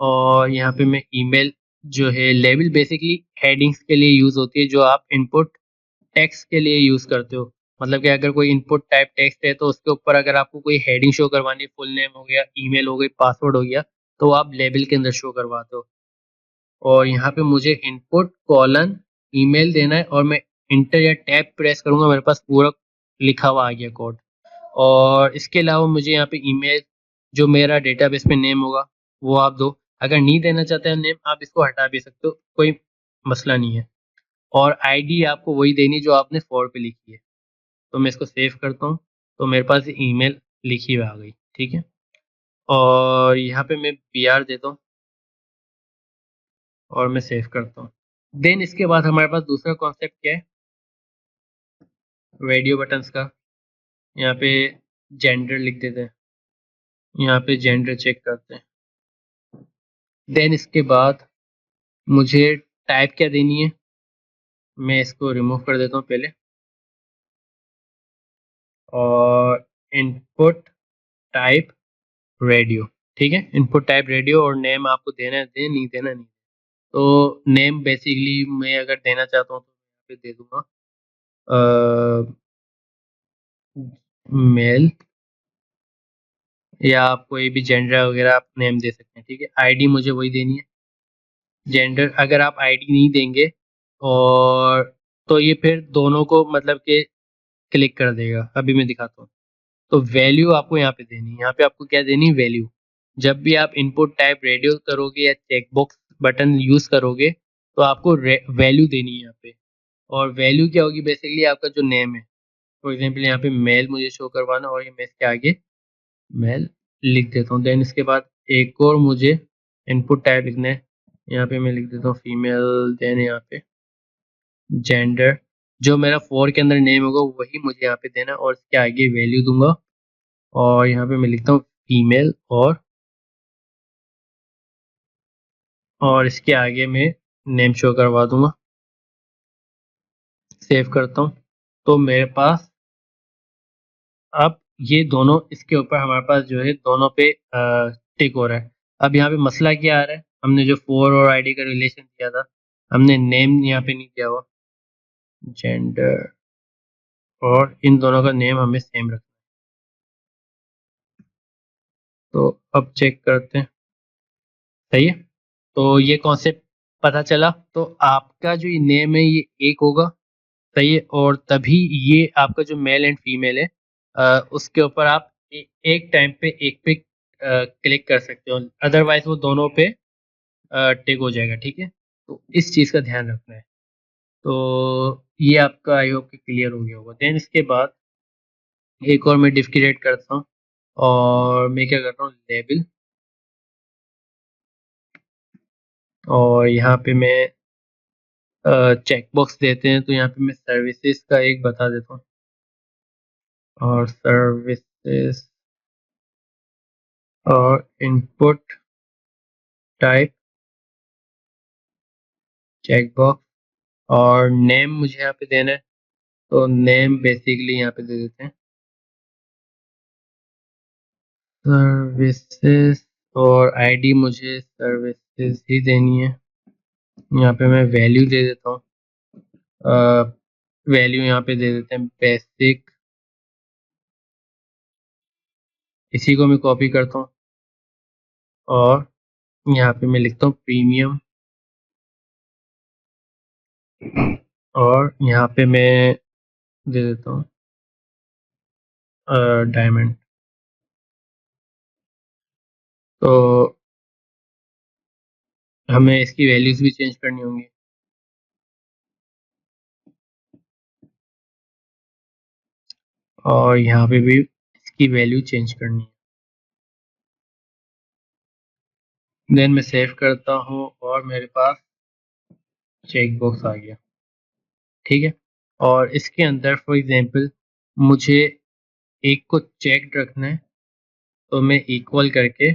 और यहाँ पे मैं ईमेल जो है, लेबल बेसिकली हेडिंग्स के लिए यूज होती है जो आप इनपुट टेक्स्ट के लिए यूज करते हो। मतलब कि अगर कोई इनपुट टाइप टेक्स्ट है तो उसके ऊपर अगर आपको कोई हेडिंग शो करवानी, फुल नेम हो गया, ईमेल हो गई, पासवर्ड हो गया, तो आप लेबल के अंदर शो करवाते हो। और यहाँ पे मुझे इनपुट कॉलन ईमेल देना है और मैं इंटर या टैब प्रेस करूंगा, मेरे पास पूरा लिखा हुआ आ गया कोड। और इसके अलावा मुझे यहाँ पे ईमेल जो मेरा डेटाबेस पे नेम होगा वो आप दो। अगर नहीं देना चाहते हैं नेम, आप इसको हटा भी सकते हो, कोई मसला नहीं है। और आईडी आपको वही देनी जो आपने फॉर पे लिखी है। तो मैं इसको सेव करता हूँ तो मेरे पास ईमेल लिखी हुई आ गई, ठीक है। और यहाँ पे मैं br देता हूँ और मैं सेव करता हूँ। देन इसके बाद हमारे पास दूसरा कॉन्सेप्ट क्या है, रेडियो बटन्स का। यहाँ पे जेंडर लिख देते हैं, यहाँ पे जेंडर चेक करते हैं। देन इसके बाद मुझे टाइप क्या देनी है, मैं इसको रिमूव कर देता हूँ पहले। और इनपुट टाइप रेडियो, ठीक है। इनपुट टाइप रेडियो, और नेम आपको देना है, दे नहीं देना नहीं। तो नेम बेसिकली मैं अगर देना चाहता हूँ तो यहाँ पे दे दूंगा मेल, या आप कोई भी जेंडर वगैरह आप नेम दे सकते हैं, ठीक है। आईडी मुझे वही देनी है जेंडर। अगर आप आईडी नहीं देंगे और तो ये फिर दोनों को मतलब कि क्लिक कर देगा। अभी मैं दिखाता हूँ। तो वैल्यू आपको यहाँ पे देनी है। यहाँ पे आपको क्या देनी है? वैल्यू। जब भी आप इनपुट टाइप रेडियो करोगे या चेकबॉक्स बटन यूज करोगे तो आपको वैल्यू देनी है यहाँ पे। और वैल्यू क्या होगी? बेसिकली आपका जो नेम है। फॉर एग्जाम्पल यहाँ पे मेल मुझे शो करवाना और ये मैं इसके आगे मेल लिख देता हूँ। देन इसके बाद एक और मुझे इनपुट टाइप लिखना है। यहाँ पे मैं लिख देता हूँ फीमेल। देन यहाँ पे जेंडर, जो मेरा फोर के अंदर नेम होगा वही मुझे यहाँ पे देना और इसके आगे वैल्यू दूंगा। और यहाँ पे मैं लिखता हूँ फीमेल और इसके आगे मैं नेम शो करवा दूंगा। सेव करता हूँ। तो मेरे पास अब ये दोनों इसके ऊपर हमारे पास जो है दोनों पे टिक हो रहा है। अब यहाँ पे मसला क्या आ रहा है? हमने जो फोर और आईडी का रिलेशन किया था, हमने नेम यहाँ पे नहीं किया हुआ। जेंडर और इन दोनों का नेम हमें सेम रखना है। तो अब चेक करते हैं। सही है। तो ये कॉन्सेप्ट पता चला। तो आपका जो ये नेम है ये एक होगा। सही है। और तभी ये आपका जो मेल एंड फीमेल है उसके ऊपर आप एक टाइम पे एक पे क्लिक कर सकते हो। अदरवाइज वो दोनों पे टिक हो जाएगा। ठीक है। तो इस चीज़ का ध्यान रखना है। तो ये आपका आई होप कि क्लियर हो गया होगा। देन इसके बाद एक और मैं डिफ क्रिएट करता हूँ और मैं क्या करता हूँ लेबल। और यहाँ पे मैं चेक बॉक्स देते हैं तो यहाँ पे मैं सर्विसेज का एक बता देता हूँ। और सर्विसेज और इनपुट टाइप चेक बॉक्स और नेम मुझे यहाँ पे देना है। तो नेम बेसिकली यहाँ पे दे देते हैं सर्विसेज। और आईडी मुझे सर्विसेज ही देनी है। यहाँ पे मैं वैल्यू दे देता हूँ। वैल्यू यहाँ पे दे देते हैं बेसिक। इसी को मैं कॉपी करता हूँ और यहाँ पे मैं लिखता हूँ प्रीमियम। और यहाँ पे मैं दे देता हूँ डायमंड। तो हमें इसकी वैल्यूज भी चेंज करनी होंगी। और यहाँ पे भी इसकी वैल्यू चेंज करनी है। देन मैं सेव करता हूँ और मेरे पास चेक बॉक्स आ गया। ठीक है। और इसके अंदर फॉर एग्जांपल मुझे एक को चेक रखना है तो मैं इक्वल करके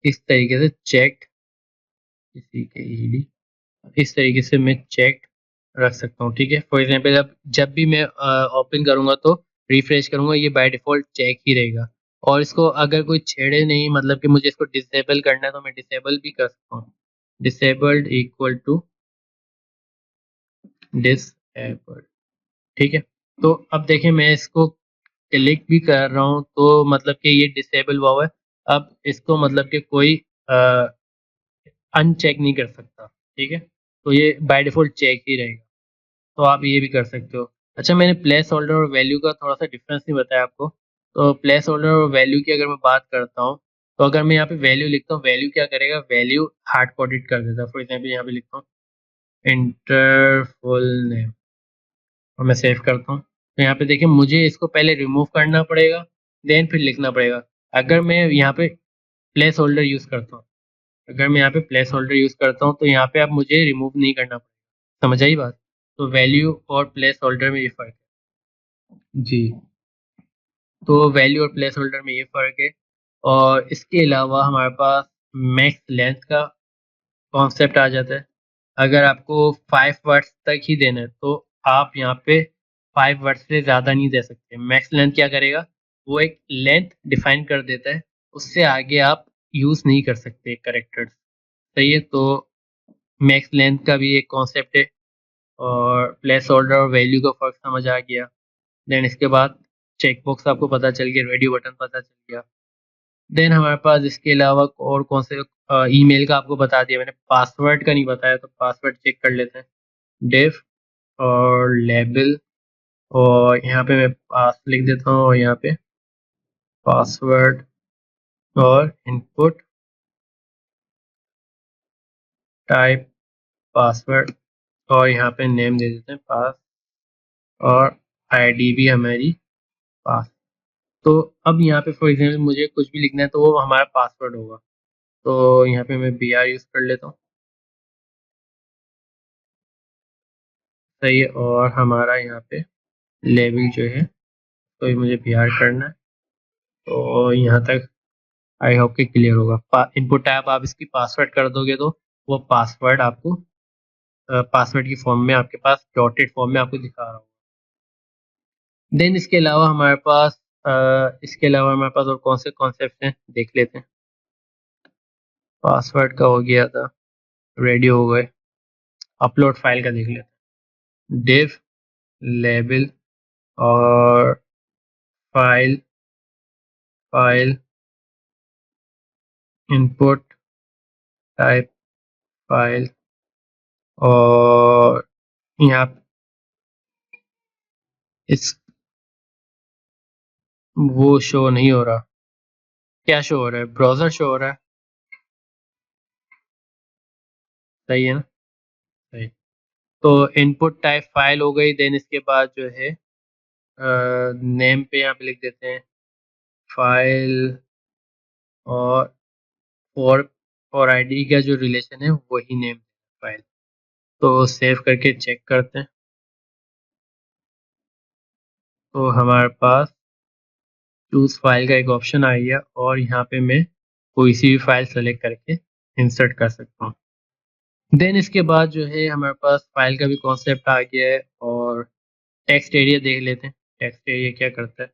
इस तरीके से चेक इसी के ईडी इस तरीके से मैं चेक रख सकता हूँ। ठीक है। फॉर एग्जांपल जब भी मैं ओपन करूँगा तो रिफ्रेश करूँगा ये बाय डिफॉल्ट चेक ही रहेगा। और इसको अगर कोई छेड़े नहीं, मतलब कि मुझे इसको डिसेबल करना है तो मैं डिसेबल भी कर सकता हूँ। Disabled equal to disabled. ठीक है। तो अब देखिए मैं इसको क्लिक भी कर रहा हूँ तो मतलब कि ये डिसेबल हुआ है। अब इसको मतलब कि कोई अनचेक नहीं कर सकता। ठीक है। तो ये बाय डिफॉल्ट चेक ही रहेगा। तो आप ये भी कर सकते हो। अच्छा, मैंने प्लेस होल्डर और वैल्यू का थोड़ा सा डिफरेंस नहीं बताया आपको। तो प्लेस होल्डर और वैल्यू की अगर मैं बात करता हूँ तो अगर मैं यहाँ पे वैल्यू लिखता हूँ, वैल्यू क्या करेगा? वैल्यू हार्ड कोडेड कर देता है। फॉर एग्जाम्पल यहाँ पे लिखता हूँ इंटर फुल नेम और मैं सेव करता हूँ। तो यहाँ पे देखिए मुझे इसको पहले रिमूव करना पड़ेगा, देन फिर लिखना पड़ेगा। अगर मैं यहाँ पे प्लेस होल्डर यूज करता हूँ अगर मैं यहाँ पे प्लेस होल्डर यूज करता हूँ तो यहाँ पे अब मुझे रिमूव नहीं करना पड़ेगा। समझ आई बात? तो वैल्यू और प्लेस होल्डर में ये फर्क है जी। तो वैल्यू और प्लेस होल्डर में ये फ़र्क है। और इसके अलावा हमारे पास मैक्स लेंथ का कॉन्सेप्ट आ जाता है। अगर आपको 5 वर्ड्स तक ही देना है तो आप यहाँ पे 5 वर्ड्स से ज़्यादा नहीं दे सकते। मैक्स लेंथ क्या करेगा? वो एक लेंथ डिफाइन कर देता है, उससे आगे आप यूज़ नहीं कर सकते कैरेक्टर्स। सही है। तो मैक्स लेंथ का भी एक कॉन्सेप्ट है। और प्लेस होल्डर और वैल्यू का फ़र्क समझ आ गया। देन इसके बाद चेक बॉक्स आपको पता चल गया, रेडियो बटन पता चल गया। देन हमारे पास इसके अलावा और कौन से ईमेल का आपको बता दिया मैंने, पासवर्ड का नहीं बताया तो पासवर्ड चेक कर लेते हैं। डिफ और लेबल, और यहाँ पे मैं पास लिख देता हूँ, और यहाँ पे पासवर्ड और इनपुट टाइप पासवर्ड, और यहाँ पे नेम दे देते हैं पास, और आईडी भी हमारी पास। तो अब यहाँ पे फॉर एग्जाम्पल मुझे कुछ भी लिखना है तो वो हमारा पासवर्ड होगा। तो यहाँ पे मैं br यूज़ कर लेता हूँ, सही है। और हमारा यहाँ पे लेबल जो है तो ये मुझे br करना है। तो यहाँ तक आई होप कि क्लियर होगा। इनपुट टाइप आप इसकी पासवर्ड कर दोगे तो वो पासवर्ड आपको पासवर्ड की फॉर्म में आपके पास डॉटेड फॉर्म में आपको दिखा रहा होगा। देन इसके अलावा हमारे पास और कौन से कॉन्सेप्ट हैं देख लेते हैं। पासवर्ड का हो गया था, रेडी हो गए। अपलोड फाइल का देख लेते हैं। डिव लेबल और file file input type file, और यहाँ इस वो शो नहीं हो रहा। क्या शो हो रहा है? ब्राउजर शो हो रहा है, सही है ना? सही। तो इनपुट टाइप फाइल हो गई। देन इसके बाद जो है नेम पे यहाँ पे लिख देते हैं फाइल, और और आईडी का जो रिलेशन है वही नेम फाइल। तो सेव करके चेक करते हैं। तो हमारे पास चूज फाइल का एक ऑप्शन आ गया, और यहाँ पे मैं कोई सी भी फाइल सेलेक्ट करके इंसर्ट कर सकता हूँ। देन इसके बाद जो है हमारे पास फाइल का भी कॉन्सेप्ट आ गया है। और टेक्स्ट एरिया देख लेते हैं। टेक्स्ट एरिया क्या करता है?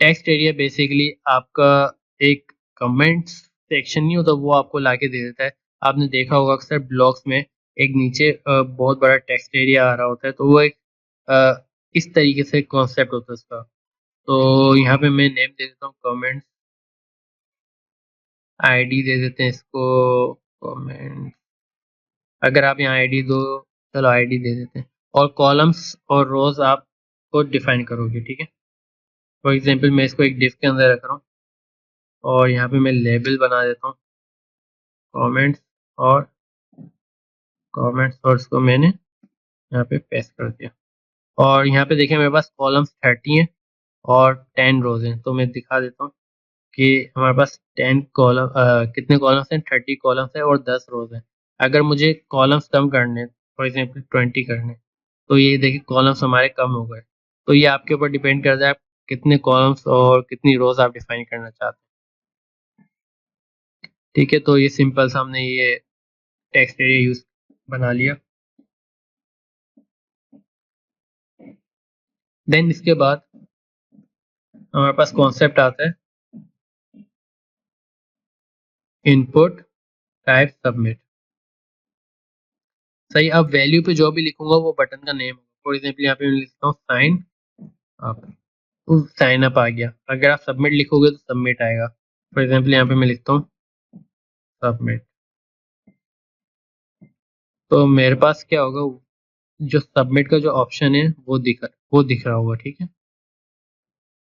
टेक्स्ट एरिया बेसिकली आपका एक कमेंट्स सेक्शन नहीं होता, वो आपको लाके दे देता है। आपने देखा होगा अक्सर ब्लॉग्स में एक नीचे बहुत बड़ा टेक्स्ट एरिया आ रहा होता है, तो वो एक इस तरीके से कॉन्सेप्ट होता है उसका। तो यहाँ पे मैं नेम दे देता हूँ कमेंट्स, आईडी दे देते हैं इसको कमेंट। अगर आप यहाँ आईडी दो, चलो आईडी दे देते हैं। और कॉलम्स और रोज आप खुद डिफाइन करोगे, ठीक है। फॉर एग्जांपल मैं इसको एक डिफ के अंदर रख रहा हूँ, और यहाँ पे मैं लेबल बना देता हूँ कमेंट्स, और इसको मैंने यहाँ पे पेस्ट कर दिया। और यहाँ पे देखिए मेरे पास कॉलम्स 30 हैं और 10 रोज हैं। तो मैं दिखा देता हूँ कि हमारे पास 10 कॉलम कितने कॉलम्स हैं, 30 कॉलम्स हैं और 10 रोज हैं। अगर मुझे कॉलम्स कम करने, फॉर एग्जांपल 20 करने, तो ये देखिए कॉलम्स हमारे कम हो गए। तो ये आपके ऊपर डिपेंड करता है आप कितने कॉलम्स और कितनी रोज आप डिफाइन करना चाहते हैं, ठीक है। तो ये सिंपल सा हमने ये टेक्स्ट एरिया यूज बना लिया। देन इसके बाद हमारे पास कॉन्सेप्ट आता है इनपुट टाइप सबमिट। सही। अब वैल्यू पे जो भी लिखूंगा वो बटन का नेम होगा। फॉर एग्जाम्पल यहाँ पे मैं लिखता हूँ साइन अप, तो साइन अप आ गया। अगर आप सबमिट लिखोगे तो सबमिट आएगा। फॉर एग्जाम्पल यहाँ पे मैं लिखता हूँ सबमिट, तो मेरे पास क्या होगा, जो सबमिट का जो ऑप्शन है वो दिख रहा होगा, ठीक है।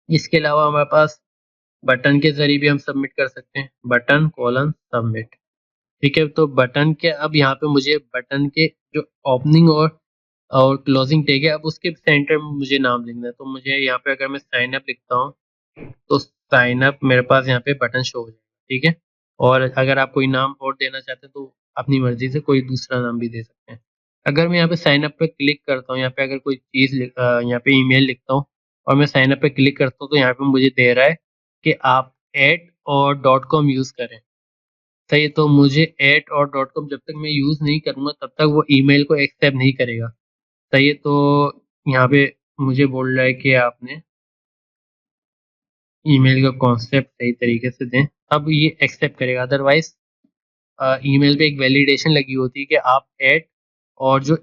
इसके अलावा हमारे पास बटन के जरिए भी हम सबमिट कर सकते हैं, बटन कॉलन सबमिट, ठीक है। तो बटन के अब यहाँ पे मुझे बटन के जो ओपनिंग और क्लोजिंग टैग है, अब उसके सेंटर में मुझे नाम लिखना है। तो मुझे यहाँ पे अगर मैं साइन अप लिखता हूँ तो साइन अप मेरे पास यहाँ पे बटन शो हो जाएगा, ठीक है। और अगर आप कोई नाम और देना चाहते हैं तो अपनी मर्जी से कोई दूसरा नाम भी दे सकते हैं। अगर मैं यहाँ पे साइन अप पे क्लिक करता हूँ, यहाँ पे अगर कोई चीज़ यहाँ पे ईमेल लिखता हूँ और मैं साइन अप पे क्लिक करता हूँ, तो यहाँ पे मुझे दे रहा है कि आप एट और डॉट कॉम यूज़ करें। सही। तो मुझे एट और डॉट कॉम जब तक मैं यूज़ नहीं करूँगा तब तक वो ईमेल को एक्सेप्ट नहीं करेगा। सही है। तो यहाँ पे मुझे बोल रहा है कि आपने ईमेल का कॉन्सेप्ट सही तरीके से दें, अब ये एक्सेप्ट करेगा। अदरवाइज ईमेल पे एक वैलिडेशन लगी होती है कि आप ऐड और जो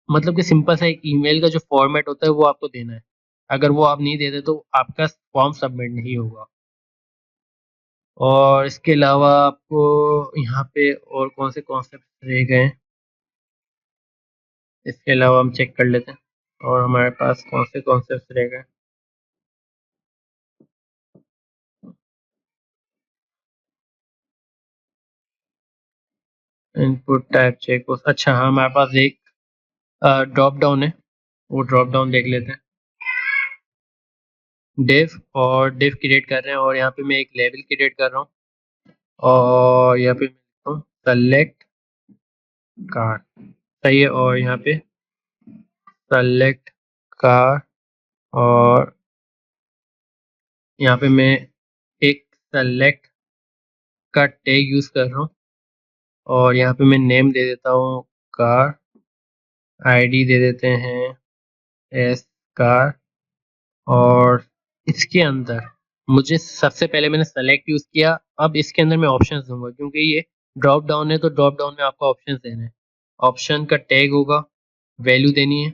मतलब कि सिंपल सा एक ईमेल का जो फॉर्मेट होता है वो आपको देना है। अगर वो आप नहीं देते तो आपका फॉर्म सबमिट नहीं होगा। और इसके अलावा आपको यहाँ पे और कौन से कॉन्सेप्ट रह गए हैं? इसके अलावा हम चेक कर लेते हैं और हमारे पास कौन से कॉन्सेप्ट रह गए। इनपुट टाइप चेक, अच्छा हाँ हमारे पास एक ड्रॉप डाउन है, वो ड्रॉप डाउन देख लेते हैं। डिव, और डिव क्रिएट कर रहे हैं और यहाँ पे मैं एक लेबल क्रिएट कर रहा हूँ और यहाँ पे सेलेक्ट कार, सही है। और यहाँ पे सेलेक्ट कार और यहाँ पे मैं एक सेलेक्ट का टैग यूज कर रहा हूँ और यहाँ पे मैं नेम दे देता हूँ कार, आईडी दे देते हैं एस कार। और इसके अंदर मुझे सबसे पहले मैंने सेलेक्ट यूज किया, अब इसके अंदर मैं ऑप्शंस दूंगा क्योंकि ये ड्रॉप डाउन है तो ड्रॉप डाउन में आपको ऑप्शंस देने हैं। ऑप्शन का टैग होगा, वैल्यू देनी है,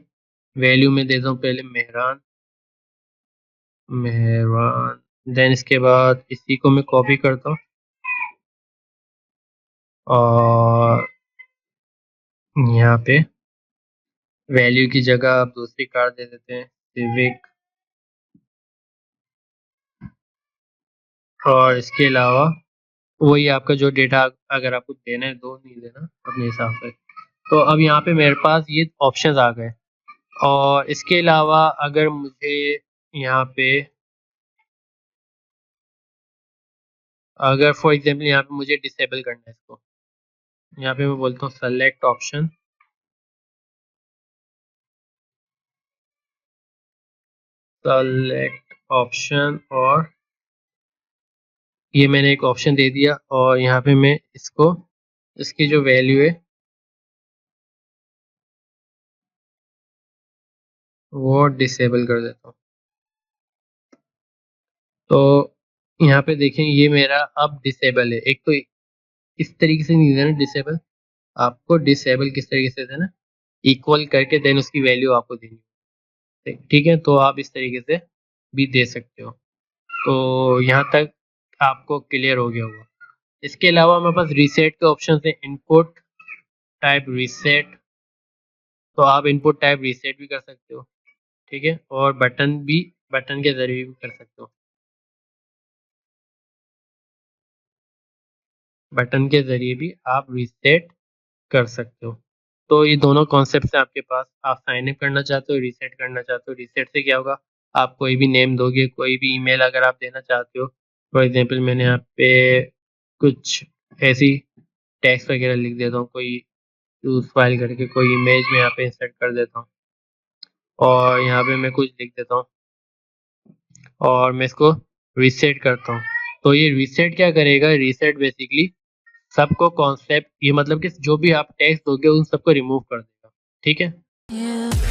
वैल्यू में देता हूँ पहले मेहरान, मेहरान। देन इसके बाद इसी को मैं कॉपी करता हूँ और यहाँ पे वैल्यू की जगह आप दूसरी कार दे देते हैं सिविक। और इसके अलावा वही आपका जो डेटा अगर आपको देना है दो, नहीं देना अपने हिसाब से। तो अब यहाँ पे मेरे पास ये ऑप्शंस आ गए। और इसके अलावा अगर मुझे यहाँ पे अगर फॉर एग्जांपल यहाँ पे मुझे डिसेबल करना है इसको, यहाँ पे मैं बोलता हूँ सेलेक्ट ऑप्शन, सेलेक्ट ऑप्शन और ये मैंने एक ऑप्शन दे दिया और यहाँ पे मैं इसको इसकी जो वैल्यू है वो डिसेबल कर देता हूँ। तो यहाँ पे देखें ये मेरा अब डिसेबल है। एक तो इस तरीके से नहीं देना डिसेबल, आपको डिसेबल किस तरीके से देना, इक्वल करके देन उसकी वैल्यू आपको देनी है, ठीक है। तो आप इस तरीके से भी दे सकते हो। तो यहाँ तक आपको क्लियर हो गया होगा। इसके अलावा हमारे पास रीसेट के ऑप्शन है, इनपुट टाइप रीसेट, तो आप इनपुट टाइप रीसेट भी कर सकते हो, ठीक है। और बटन भी, बटन के जरिए भी कर सकते हो, बटन के जरिए भी आप रीसेट कर सकते हो। तो ये दोनों कॉन्सेप्ट है आपके पास। आप साइन इन करना चाहते हो, रीसेट करना चाहते हो। रीसेट से क्या होगा, आप कोई भी नेम दोगे, कोई भी ईमेल अगर आप देना चाहते हो, फॉर एग्जांपल मैंने यहाँ पे कुछ ऐसी टेक्स्ट वगैरह लिख देता हूँ, कोई यूज फाइल करके कोई इमेज में यहाँ पे इंसर्ट कर देता हूँ और यहाँ पे मैं कुछ लिख देता हूँ और मैं इसको रीसेट करता हूँ। तो ये रीसेट क्या करेगा, रीसेट बेसिकली सबको कॉन्सेप्ट, ये मतलब कि जो भी आप टेक्स्ट दोगे उन सबको रिमूव कर देगा, ठीक है।